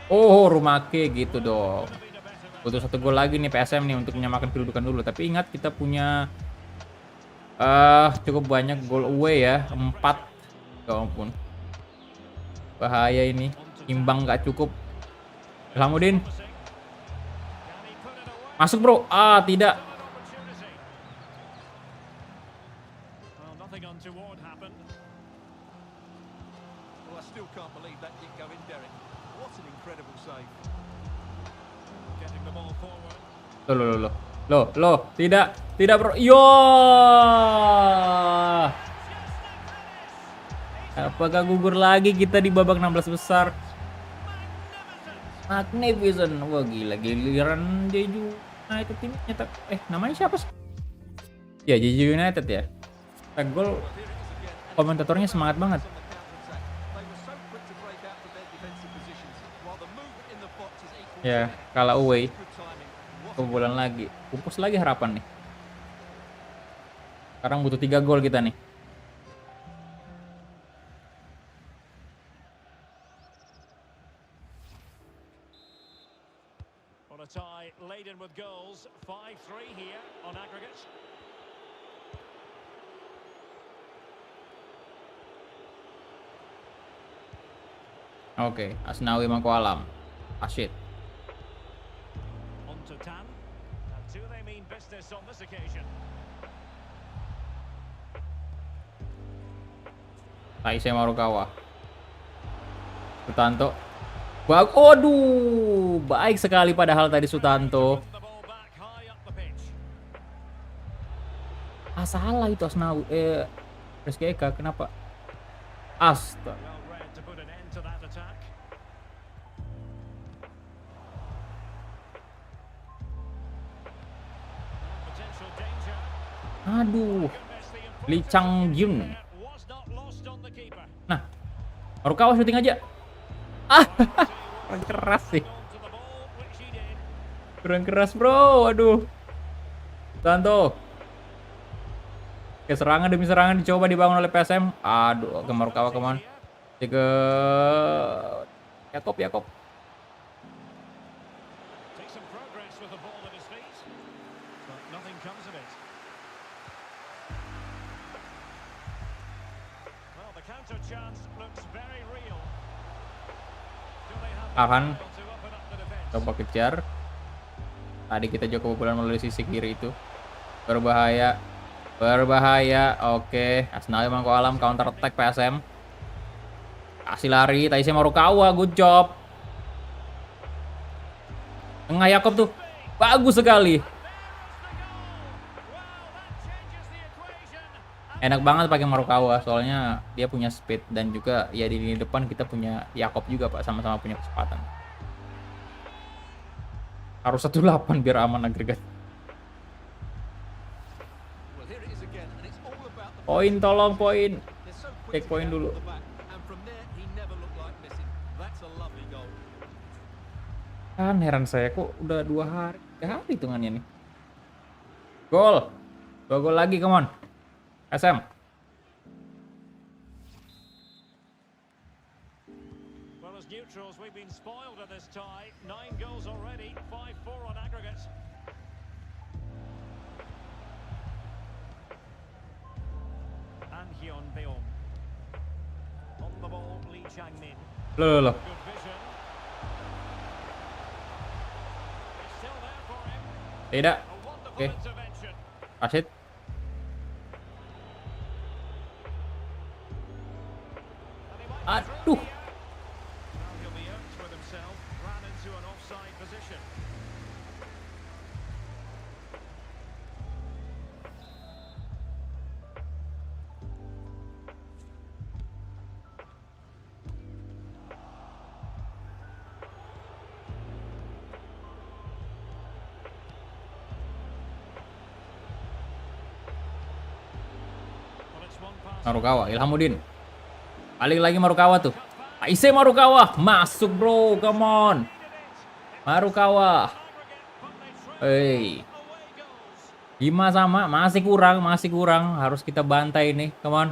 Oh, Rumake gitu dong. Butuh 1 gol lagi nih PSM nih untuk menyamakan kedudukan dulu. Tapi ingat kita punya cukup banyak gol away ya, 4. Ya ampun. Bahaya ini. Imbang nggak cukup. Ilhamuddin. Masuk, bro. Ah, tidak. Well, nothing untoward happened. Well, I still can't believe that didn't go in, Derek. What an incredible save. Getting the ball forward. Loh, tidak bro. Yo! Apakah gugur lagi kita di babak 16 besar? Magnificent. Wah, gila, giliran Jeju United ini nyetak. Namanya siapa sih? Ya, Jeju United ya. Nyetak gol. Komentatornya semangat banget. On the counter-attack, they were so quick to break out from their defensive positions, while the movement in the box is equal. Ya, kalah away. Good timing. What Kebobolan lagi. Pupus lagi harapan nih. Sekarang butuh 3 gol kita nih. On a tie laden with goals, 5-3 here on aggregate. Oke, Asnawi Mangko Alam. Rashid. On to Tan. And do they mean business on this occasion? Taisei Marukawa. Sutanto. Waduh, baik sekali padahal tadi Sutanto. The ball back high up the pitch. Salah itu Asnawi. Rizky Eka, kenapa? Astaga. Well read to put an end to that attack. Potential danger. Aduh. Goodness, the Lee importance Chang-gyun. there was not lost on the keeper. Nah, Marukawa syuting aja. Kurang keras sih. On to the ball, which he did. Kurang keras, bro. Waduh. Sutanto. Oke, serangan demi serangan dicoba dibangun oleh PSM. Aduh, ke Marukawa kemana? Ke Yakob, Yakob. Take some progress with the ball at his feet, but nothing comes of it. Well, the counter chance looks very real. Do they have the Tahan. will to open up the defense? Coba kejar. Tadi kita juga kebobolan melalui sisi kiri itu. Berbahaya. Berbahaya. Oke. Asnawi Mangko Alam counter attack PSM. Kasih lari. Taisei Marukawa. Good job. Tengah Yakob tuh. Bagus sekali. Enak banget pakai Marukawa. Soalnya dia punya speed. Dan juga ya di lini depan kita punya Yakob juga Pak. Sama-sama punya kecepatan. Harus 1-8 biar aman agregat. Well, here it is again, and it's all about the Poin, tolong poin. They're so Take quick point to dulu. get the back, and from there he never looked like missing. That's a lovely goal. Kan heran saya kok udah 2 hari, 3 hari hitungannya nih. Gol. 2 gol lagi, come on. SM. Well, as neutrals, we've been spoiled in this tie. 9 goals already, 5-4 on aggregate. And Hyun Beom. On the ball, Lee Chang-min. Loh. Good vision. It's still there for him. Tidak. A wonderful Okay. intervention. Rashid. And he might be Aduh. through here. Now he'll be out with himself. Ran into an offside position. Well, it's one pass. Marukawa, Ilhamuddin. Balik lagi Marukawa tuh. Taisei Marukawa. Masuk bro, come on. Marukawa. Hey. 5 sama, masih kurang. Harus kita bantai nih, come on.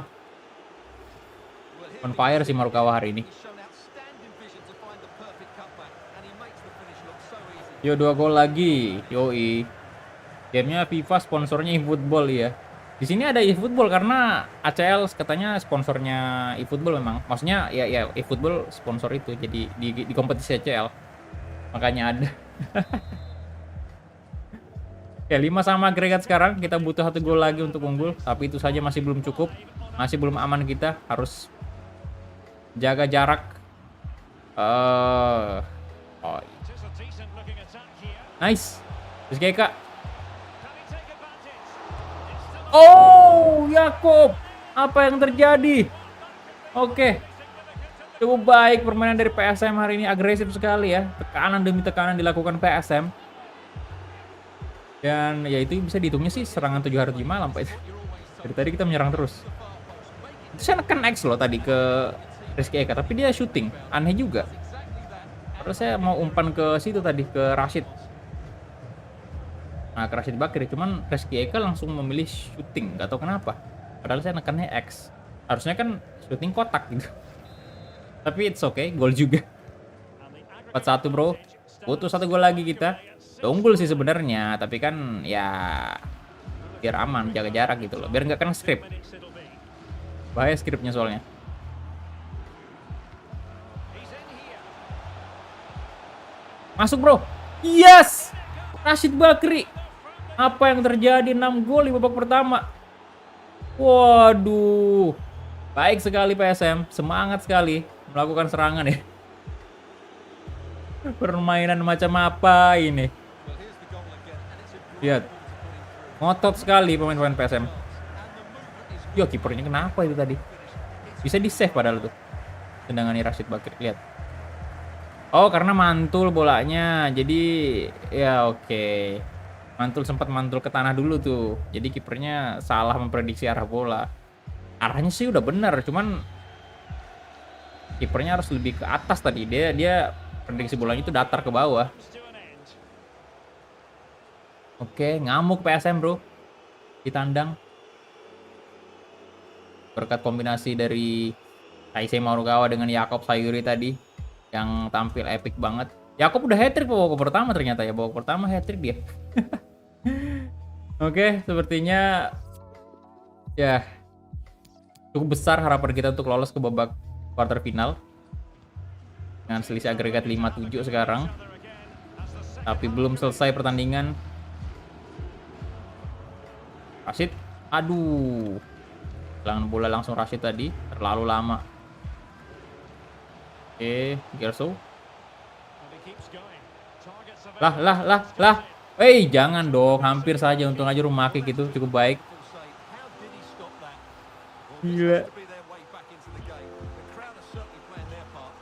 On fire si Marukawa hari ini. He's shown outstanding vision to find the perfect cutback, and he makes the finish look so easy. Yo 2 gol lagi. Yoi. Gamenya FIFA, sponsornya eFootball ya. Di sini ada eFootball karena ACL katanya sponsornya eFootball memang. Maksudnya ya eFootball sponsor itu. Jadi di kompetisi ACL. Makanya ada. Ya 5 sama agregat sekarang. Kita butuh 1 gol lagi untuk unggul. Tapi itu saja masih belum cukup. Masih belum aman kita. Harus jaga jarak. Oh, It is a decent looking attack here. nice. Terus GK. Can he take advantage? It's still Oh, Yakob. Apa yang terjadi? Oke. Cukup baik permainan dari PSM hari ini. Agresif sekali ya. Tekanan demi tekanan dilakukan PSM. Dan ya itu bisa dihitungnya sih serangan 7 hari 5 malam Pak. Dari tadi kita menyerang terus. Itu saya neken X loh tadi ke Rizky Eka. Tapi dia shooting. Aneh juga. Padahal saya mau umpan ke situ tadi. Ke Rashid. Nah, ke Rashid Bakri, cuman Rizky Eka langsung memilih shooting, gak tau kenapa. Padahal saya nekannya X. Harusnya kan shooting kotak gitu. Tapi it's okay, gol juga. 4-1 bro. Butuh 1 gol lagi kita. Unggul sih sebenarnya, tapi kan ya biar aman, jaga jarak gitu loh. Biar nggak kena script. minutes it'll be. Bahaya scriptnya soalnya. He's in here. Masuk bro. Yes! Rashid Bakri. Apa yang terjadi? 6 gol di babak pertama. Waduh. Baik sekali PSM. Semangat sekali melakukan serangan ya. Permainan macam apa ini? Well, here's the goal again, and it's a Lihat. great ball to put him through. Ngotot sekali pemain-pemain PSM. And the movement is Yo, kipernya kenapa itu tadi? Bisa di-save padahal tuh. Tendangan Rashid Bakri. Lihat. Oh, karena mantul bolanya. Jadi ya oke. Sempat mantul ke tanah dulu tuh. Jadi kipernya salah memprediksi arah bola. Arahnya sih udah bener, cuman kipernya harus lebih ke atas tadi. Dia prediksi bolanya itu datar ke bawah. Comes to an end. Oke, ngamuk PSM, bro. Ditandang. berkat kombinasi dari Taisei Marugawa dengan Yakob Sayuri tadi yang tampil epic banget. Yakob udah hat-trick babak pertama ternyata ya, babak pertama hat-trick dia. Oke, sepertinya ya cukup besar harapan kita untuk lolos ke babak quarter final dengan selisih agregat 5-7 sekarang. Tapi belum selesai pertandingan. Rashid, aduh, kehilangan bola langsung Rashid tadi, terlalu lama. Oke, Gerso. Lah. Jangan dong, hampir saja, untung aja rumah kick itu cukup baik. How did he stop that? Gila. To be their way back into the game. The crowd are certainly playing their part.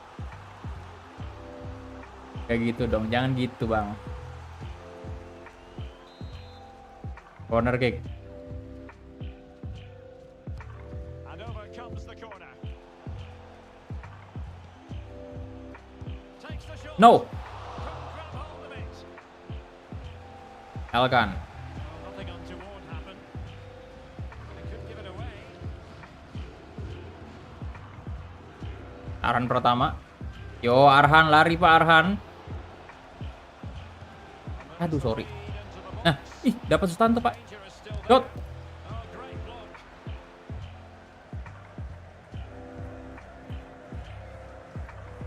Kayak gitu dong, jangan gitu bang. Corner kick. And over comes the corner. Takes the shot. No, Couldn't grab hold of it. Elkan. Nothing untoward happened. They could give it away. Arhan pertama. Yo, Arhan lari Pak Arhan. Aduh, sorry. Nah, dapat stun tuh Pak. Dangerous still there. Shot. Oh, great block.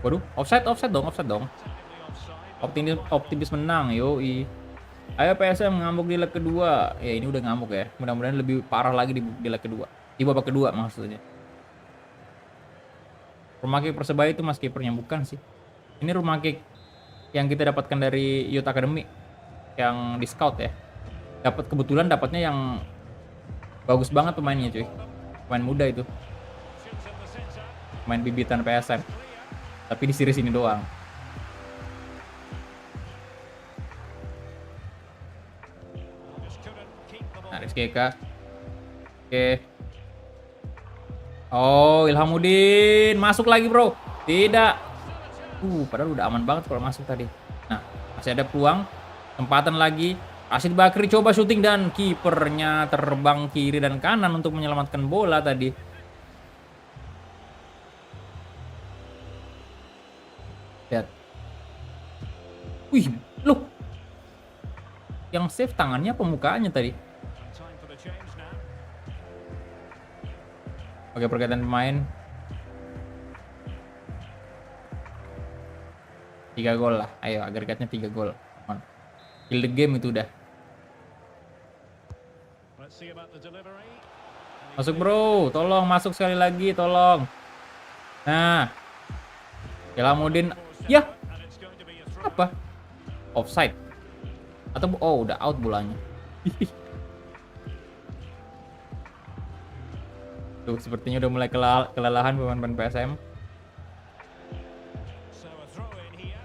Waduh, offside dong. Technically offside. Optimis menang, yoi. Ayo PSM ngamuk di leg kedua. Ya ini udah ngamuk ya. Mudah-mudahan lebih parah lagi di leg kedua. Di babak kedua maksudnya. Rumah kick Persebaya itu mas kipernya bukan sih. Ini rumah kick yang kita dapatkan dari Youth Academy yang di scout ya. Kebetulan dapatnya yang bagus banget pemainnya cuy. Pemain muda itu. Options in the centre. Pemain bibitan PSM. Tapi di series ini doang. Just couldn't keep the ball. Nah, Rizky Eka. Oke. Oh, Ilhamuddin masuk lagi, Bro. Tidak. Padahal udah aman banget kalau masuk tadi. Nah, masih ada peluang. Kesempatan lagi. Rashid Bakri coba syuting dan kipernya terbang kiri dan kanan untuk menyelamatkan bola tadi. Lihat. Wih, loh. Yang save tangannya pemukanya tadi. Time for the change now. Oke, pergantian pemain. 3 gol lah. Ayo, agregatnya 3 gol. Come on. Kill the game itu udah. Let's see about the delivery. Masuk, Bro. Tolong masuk sekali lagi, tolong. Nah. Ilhamuddin. Ya, And it's going to be a throw. apa? Offside. Atau udah out bolanya. Tuh, sepertinya udah mulai kelelahan pemain-pemain PSM. So a throw in here.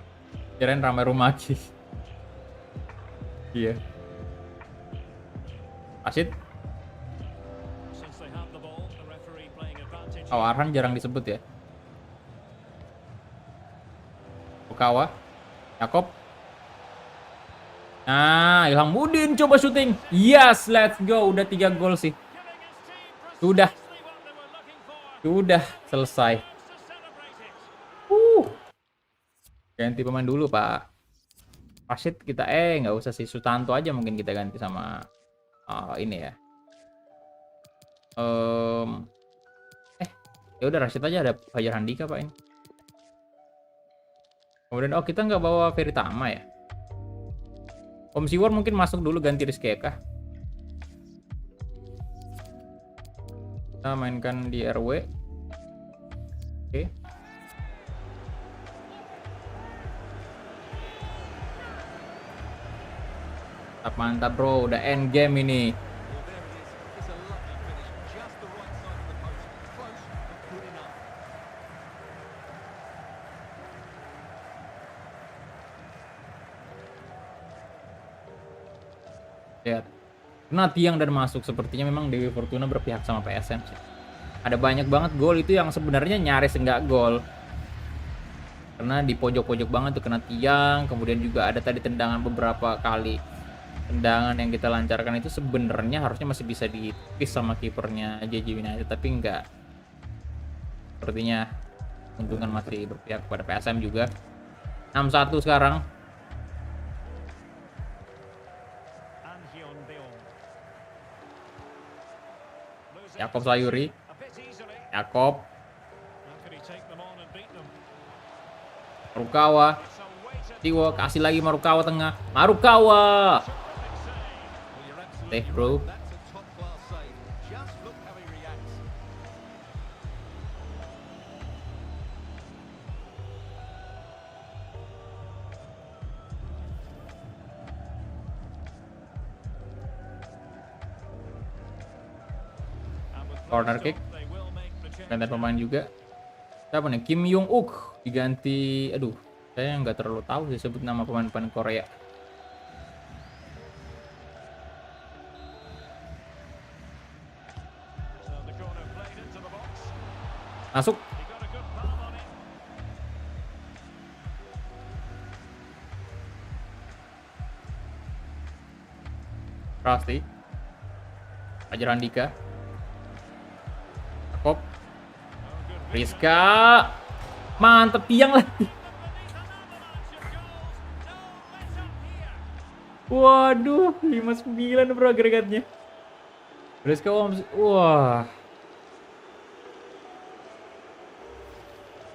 Kirain ramai rumah Ki. Iya. Rashid. Since they have the ball, the referee playing advantage. Oh, Arhan jarang disebut ya. Okawa. Yakob. Nah, Ilhamuddin coba syuting. Yes, let's go. Udah 3 gol sih. Giving his team Sudah. precisely what they were looking for. Sudah selesai. To celebrate it. Ganti pemain dulu, Pak. Rashid kita nggak usah sih, Sutanto aja mungkin kita ganti sama ini ya. Ya udah Rashid aja, ada Fajar Handika Pak ini. Kemudian kita nggak bawa Veritama ya. Om Siwar mungkin masuk dulu ganti Rizky Eka. Kita mainkan di RW. Oke. Mantap bro, udah end game ini. Well, there it is. It's a lovely finish. Just the right side of the post. Close, but good enough. Lihat. Kena tiang dan masuk. Sepertinya memang Dewi Fortuna berpihak sama PSM sih. Ada banyak banget gol itu yang sebenarnya nyaris enggak gol. Karena di pojok-pojok banget tuh kena tiang. Kemudian juga ada tadi tendangan beberapa kali tendangan yang kita lancarkan itu sebenarnya harusnya masih bisa ditepis sama kipernya JJ United, tapi enggak. Sepertinya keuntungan masih berpihak kepada PSM juga. 6-1 sekarang. An Hyun Beong. Losing Yakob Sayuri. a bit easily. Yakob. How could he take them on and beat them? Marukawa. It's a weighted Tiwo kasih lagi Marukawa tengah. Marukawa. Well, you're absolutely Save, bro. right. That's a top-class save. Just look how he reacts. and with Corner play kick. stopped, they will make the change. Ganti pemain juga. Siapa nih? Kim Young Uk diganti. Aduh, saya nggak terlalu tahu sih sebut nama pemain-pemain Korea. So the corner played into the box. Masuk. He got a good palm on it. Rasti. Fajar Andika. Yakob. Oh, good vision. Rizka. Mantep tiang lagi. Waduh, 59 bro agregatnya. Rizka Wams. Wah,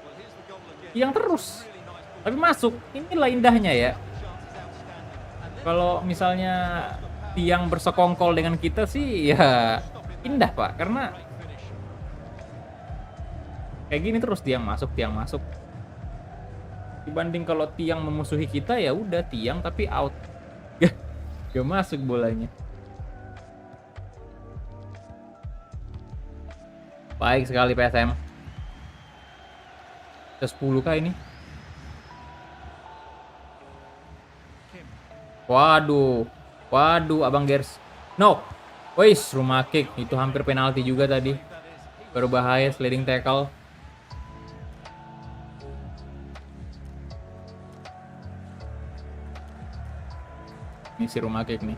Well, here's the goal again. tiang terus. Really nice ball. Tapi masuk. Inilah indahnya ya. Chance is outstanding. And then Kalau misalnya tiang bersekongkol dengan kita sih ya indah Pak, karena great finish. kayak gini terus tiang masuk. Dibanding kalau tiang memusuhi kita ya udah tiang tapi out. Gak masuk bolanya. Baik sekali PSM. Ke 10 kah ini? Waduh. Waduh, Abang Gers. No. Wis, rumah kick. Itu hampir penalti juga tadi. Berbahaya sliding tackle. Ini si rumah kick nih.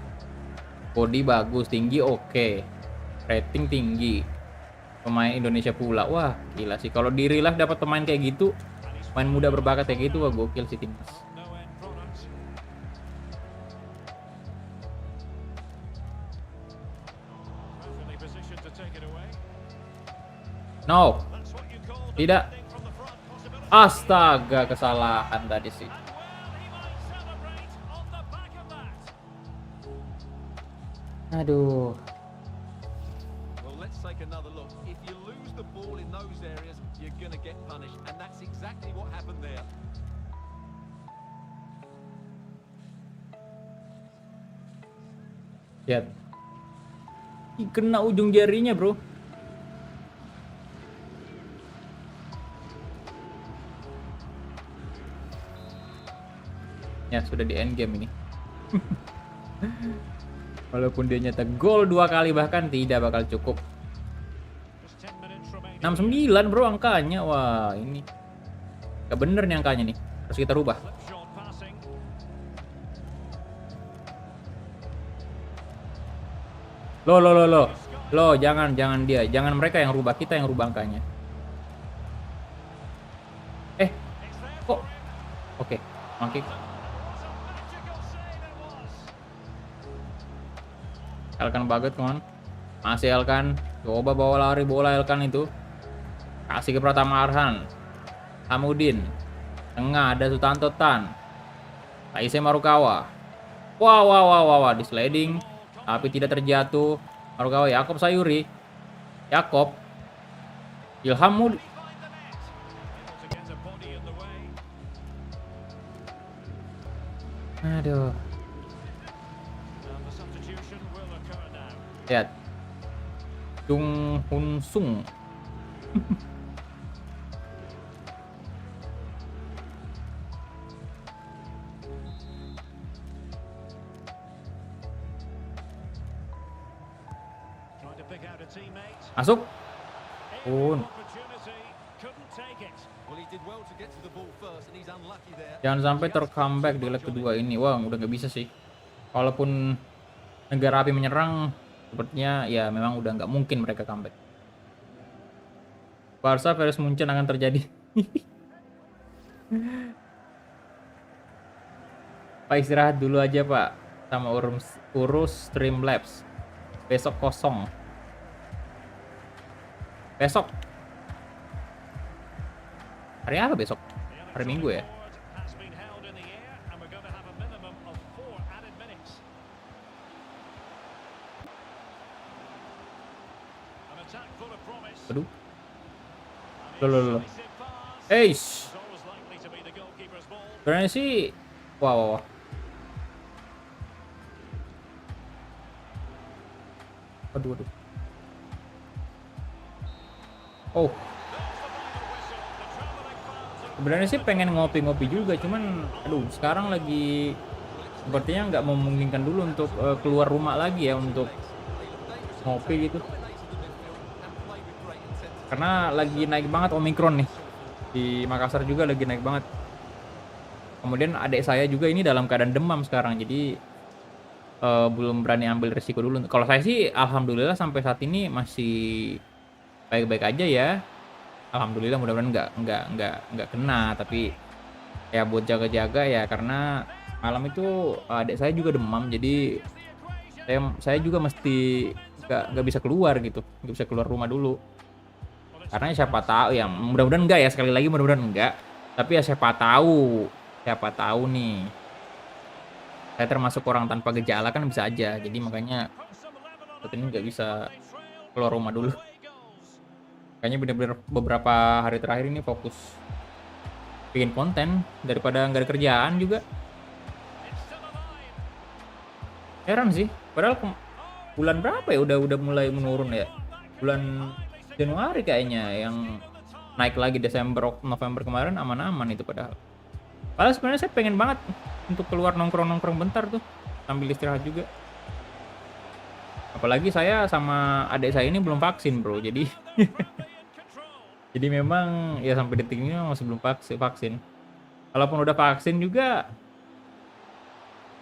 Body bagus, tinggi oke. Rating tinggi. Pemain Indonesia pula. Wah, gila sih. Kalau di real life dapat pemain kayak gitu, pemain muda berbakat kayak gitu, wah gokil sih timnas. No end product. Perfectly positioned to take it away. No. That's what you call Tidak. defending from the front possibility. Astaga, kesalahan tadi sih. And well, he might celebrate on the back of that. Aduh. Well, let's take another look. If you lose the ball in those areas, you're going to get punished. And that's exactly what happened there. Lihat. Ih, kena ujung jarinya, bro. Ya, sudah di end game ini. Walaupun dia nyata gol 2 kali bahkan tidak bakal cukup. Just 10 minutes remaining. 69 bro angkanya. Wah, ini gak bener nih angkanya nih. Harus kita rubah. Slip shot passing. Lo, jangan dia. Jangan mereka yang rubah, kita yang rubah angkanya. It's there Kok? for him. Oke, mangkik. What a magical save it was. Elkan Baget kon. Masih Elkan. Coba bawa lari bola Elkan itu. Kasih ke Pratama Arhan. Hamudin. Tengah ada Sutanto Tan. Taise Marukawa. Wah, di sliding. Tapi tidak terjatuh. Marukawa, Yakob Sayuri. Yakob. Ilham Mudi. Find the net. Able to get a body in the way. Aduh. And the substitution will occur now. Lihat. Jung Hun Sung. Trying to pick out a teammate. Masuk. Equal Pun. opportunity. Couldn't take it. Well, he did well to get to the ball first, and he's unlucky there. Jangan sampai ter-comeback di leg kedua ini. Wah, udah nggak bisa sih. Walaupun negara api menyerang, sepertinya ya memang udah nggak mungkin mereka comeback. Barca versus Munchen akan terjadi. Pak istirahat dulu aja Pak, sama urus Streamlabs. Besok kosong. Besok. Hari apa besok? Hari Minggu ya? Has been held in the air, and we're going to have a minimum of 4 added minutes. An attack full of promise. Aduh. And Loh. incisive pass. Eish. It's always likely to be the goalkeeper's ball. Sebenarnya sih, wow. Aduh. Oh. Sebenarnya sih pengen ngopi-ngopi juga, cuman aduh sekarang lagi sepertinya nggak memungkinkan dulu untuk keluar rumah lagi ya untuk ngopi gitu. Karena lagi naik banget Omikron nih. Di Makassar juga lagi naik banget. Kemudian adik saya juga ini dalam keadaan demam sekarang, jadi belum berani ambil risiko dulu. Kalau saya sih alhamdulillah sampai saat ini masih baik-baik aja ya. Alhamdulillah, mudah-mudahan nggak kena, tapi ya buat jaga-jaga ya, karena malam itu adik saya juga demam, jadi saya juga mesti nggak bisa keluar gitu, nggak bisa keluar rumah dulu, karena siapa tahu ya, mudah-mudahan enggak ya, sekali lagi mudah-mudahan enggak, tapi ya siapa tahu nih saya termasuk orang tanpa gejala kan, bisa aja, jadi makanya saat ini nggak bisa keluar rumah dulu. Kayaknya bener-bener beberapa hari terakhir ini fokus bikin konten daripada nggak ada kerjaan juga. Heran sih, padahal bulan berapa ya udah mulai menurun ya. Bulan Januari kayaknya yang naik lagi, Desember, November kemarin aman-aman itu padahal. Padahal sebenarnya saya pengen banget untuk keluar nongkrong-nongkrong bentar tuh sambil istirahat juga. Apalagi saya sama adik saya ini belum vaksin bro, jadi jadi memang ya sampai detik ini masih belum vaksin. Kalaupun udah vaksin juga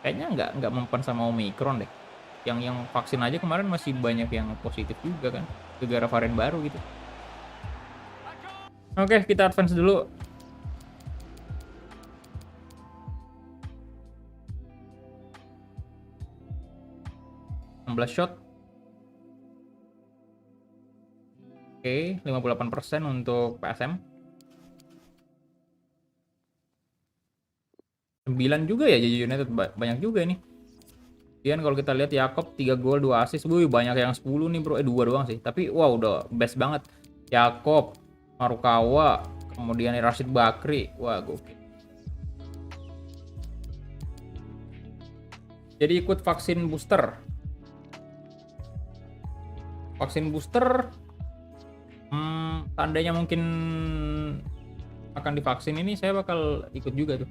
kayaknya nggak mempan sama Omikron deh. Yang vaksin aja kemarin masih banyak yang positif juga kan, gara-gara varian baru gitu. Oke, kita advance dulu. Shot. Oke, 58% untuk PSM. 9 juga ya JJ United, banyak juga ini. Kemudian kalau kita lihat Yakob 3 gol 2 assist. Wih, banyak yang 10 nih bro. 2 doang sih. Tapi wow, udah best banget. Yakob, Marukawa, kemudian Rashid Bakri. Wah, gokil. Jadi ikut vaksin booster. Vaksin booster, tandanya mungkin akan divaksin ini, saya bakal ikut juga tuh.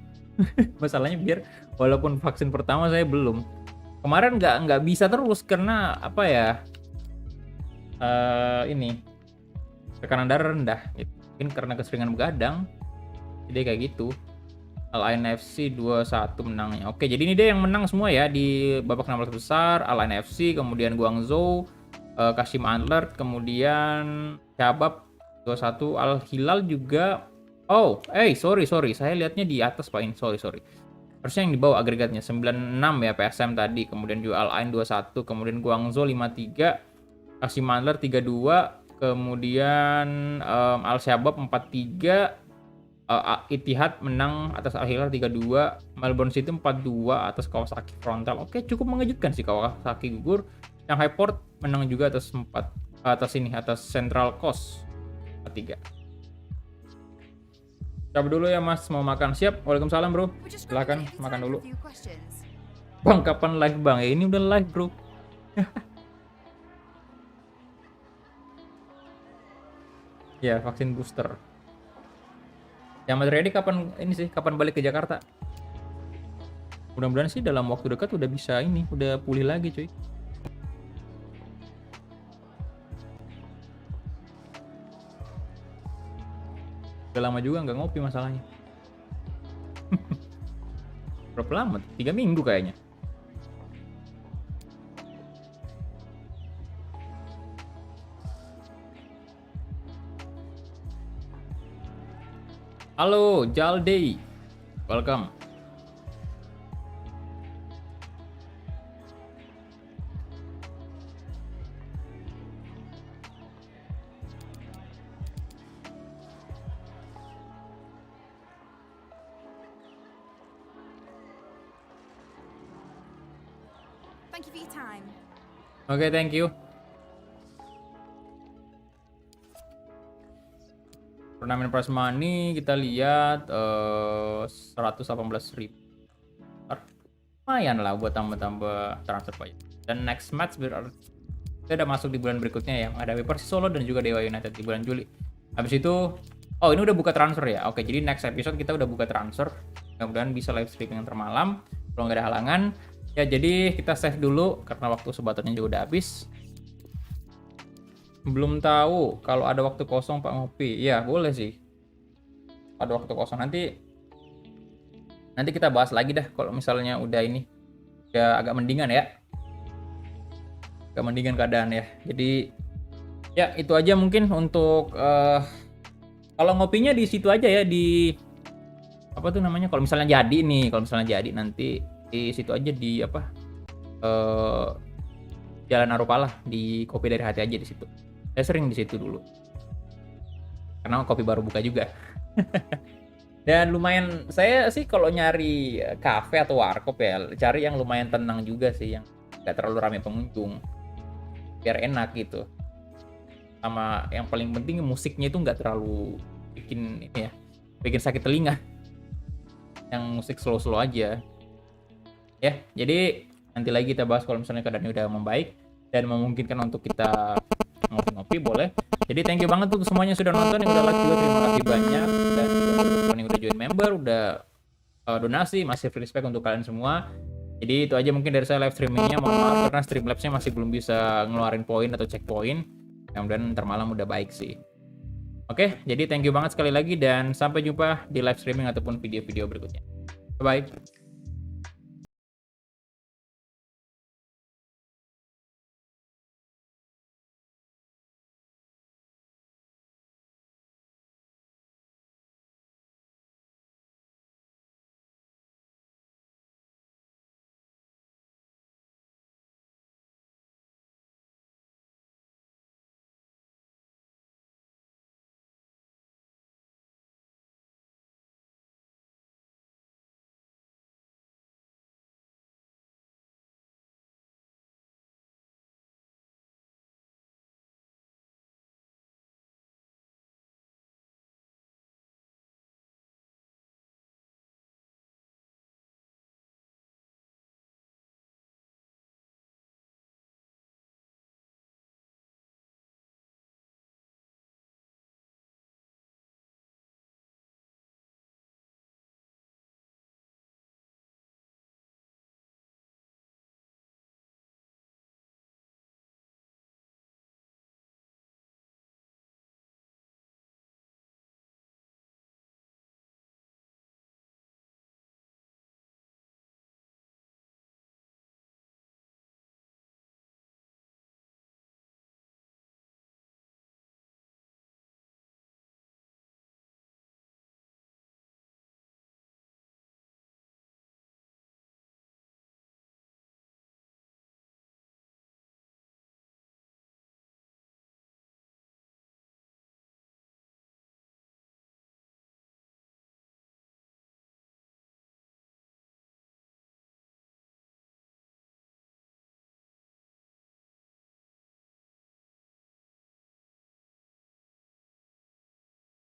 Masalahnya biar walaupun vaksin pertama saya belum. Kemarin nggak bisa terus karena apa ya? Ini tekanan darah rendah. Gitu. Mungkin karena keseringan begadang. Jadi kayak gitu. Al Ain FC 2-1 menangnya. Oke, jadi ini dia yang menang semua ya di babak 16 besar. Al Ain FC, kemudian Guangzhou, Kashim Antlers, kemudian Shabab 2-1, Al Hilal juga. Oh, sorry, saya lihatnya di atas Pak ini. Sorry. Harusnya yang di bawah agregatnya 96 ya PSM tadi, kemudian juga Al Ain 2-1, kemudian Guangzhou 5-3, Kashim Antlers 3-2, kemudian Al Shabab 4-3, Ittihad menang atas Al Hilal 3-2, Melbourne City 4-2 atas Kawasaki Frontale. Oke, cukup mengejutkan sih Kawasaki gugur. Shanghai Port menang juga atas Central Coast 4-3. Coba dulu ya Mas, mau makan. Siap. Waalaikumsalam bro. Silakan makan dulu. Bang, kapan live bang? Ya ini udah live bro. Ya, vaksin booster. Ya Mas Reddy kapan balik ke Jakarta? Mudah-mudahan sih dalam waktu dekat udah bisa udah pulih lagi cuy. Udah lama juga nggak ngopi masalahnya. Berapa lama? 3 minggu kayaknya. Halo, Jaldi. Welcome. Thank you for your time. Oke, thank you. Turnamen prize money kita lihat 118.000. Lumayan lah buat tambah-tambah transfer banyak. Dan next match berarti kita udah masuk di bulan berikutnya yang ada Persis Solo dan juga Dewa United di bulan Juli. Habis itu, oh ini udah buka transfer ya. Oke, jadi next episode kita udah buka transfer. Mudah-mudahan bisa live streaming yang termalam kalau nggak ada halangan. Ya, jadi kita save dulu karena waktu sebatannya juga udah habis. Belum tahu kalau ada waktu kosong Pak ngopi. Ya, boleh sih. Ada waktu kosong nanti kita bahas lagi dah kalau misalnya udah ini. Udah agak mendingan ya. Agak mendingan keadaan ya. Jadi ya itu aja mungkin untuk kalau ngopinya di situ aja ya di apa tuh namanya? Kalau misalnya jadi nanti di situ aja di apa Jalan Aropala di Kopi Dari Hati aja di situ. Saya sering di situ dulu karena kopi baru buka juga. Dan lumayan saya sih kalau nyari kafe atau warkop ya cari yang lumayan tenang juga sih, yang nggak terlalu ramai pengunjung biar enak gitu. Sama yang paling penting musiknya itu nggak terlalu bikin ini ya, bikin sakit telinga, yang musik slow-slow aja. Ya, jadi nanti lagi kita bahas kalau misalnya keadaannya udah membaik dan memungkinkan untuk kita ngopi-ngopi boleh. Jadi thank you banget tuh semuanya sudah nonton, yang udah like juga terima kasih banyak, dan juga yang udah join member, udah donasi, masih free respect untuk kalian semua. Jadi itu aja mungkin dari saya live streamingnya. Mohon maaf karena Streamlabs-nya masih belum bisa ngeluarin poin atau cek poin. Kemudian ntar malam udah baik sih. Oke, jadi thank you banget sekali lagi dan sampai jumpa di live streaming ataupun video-video berikutnya. Bye bye.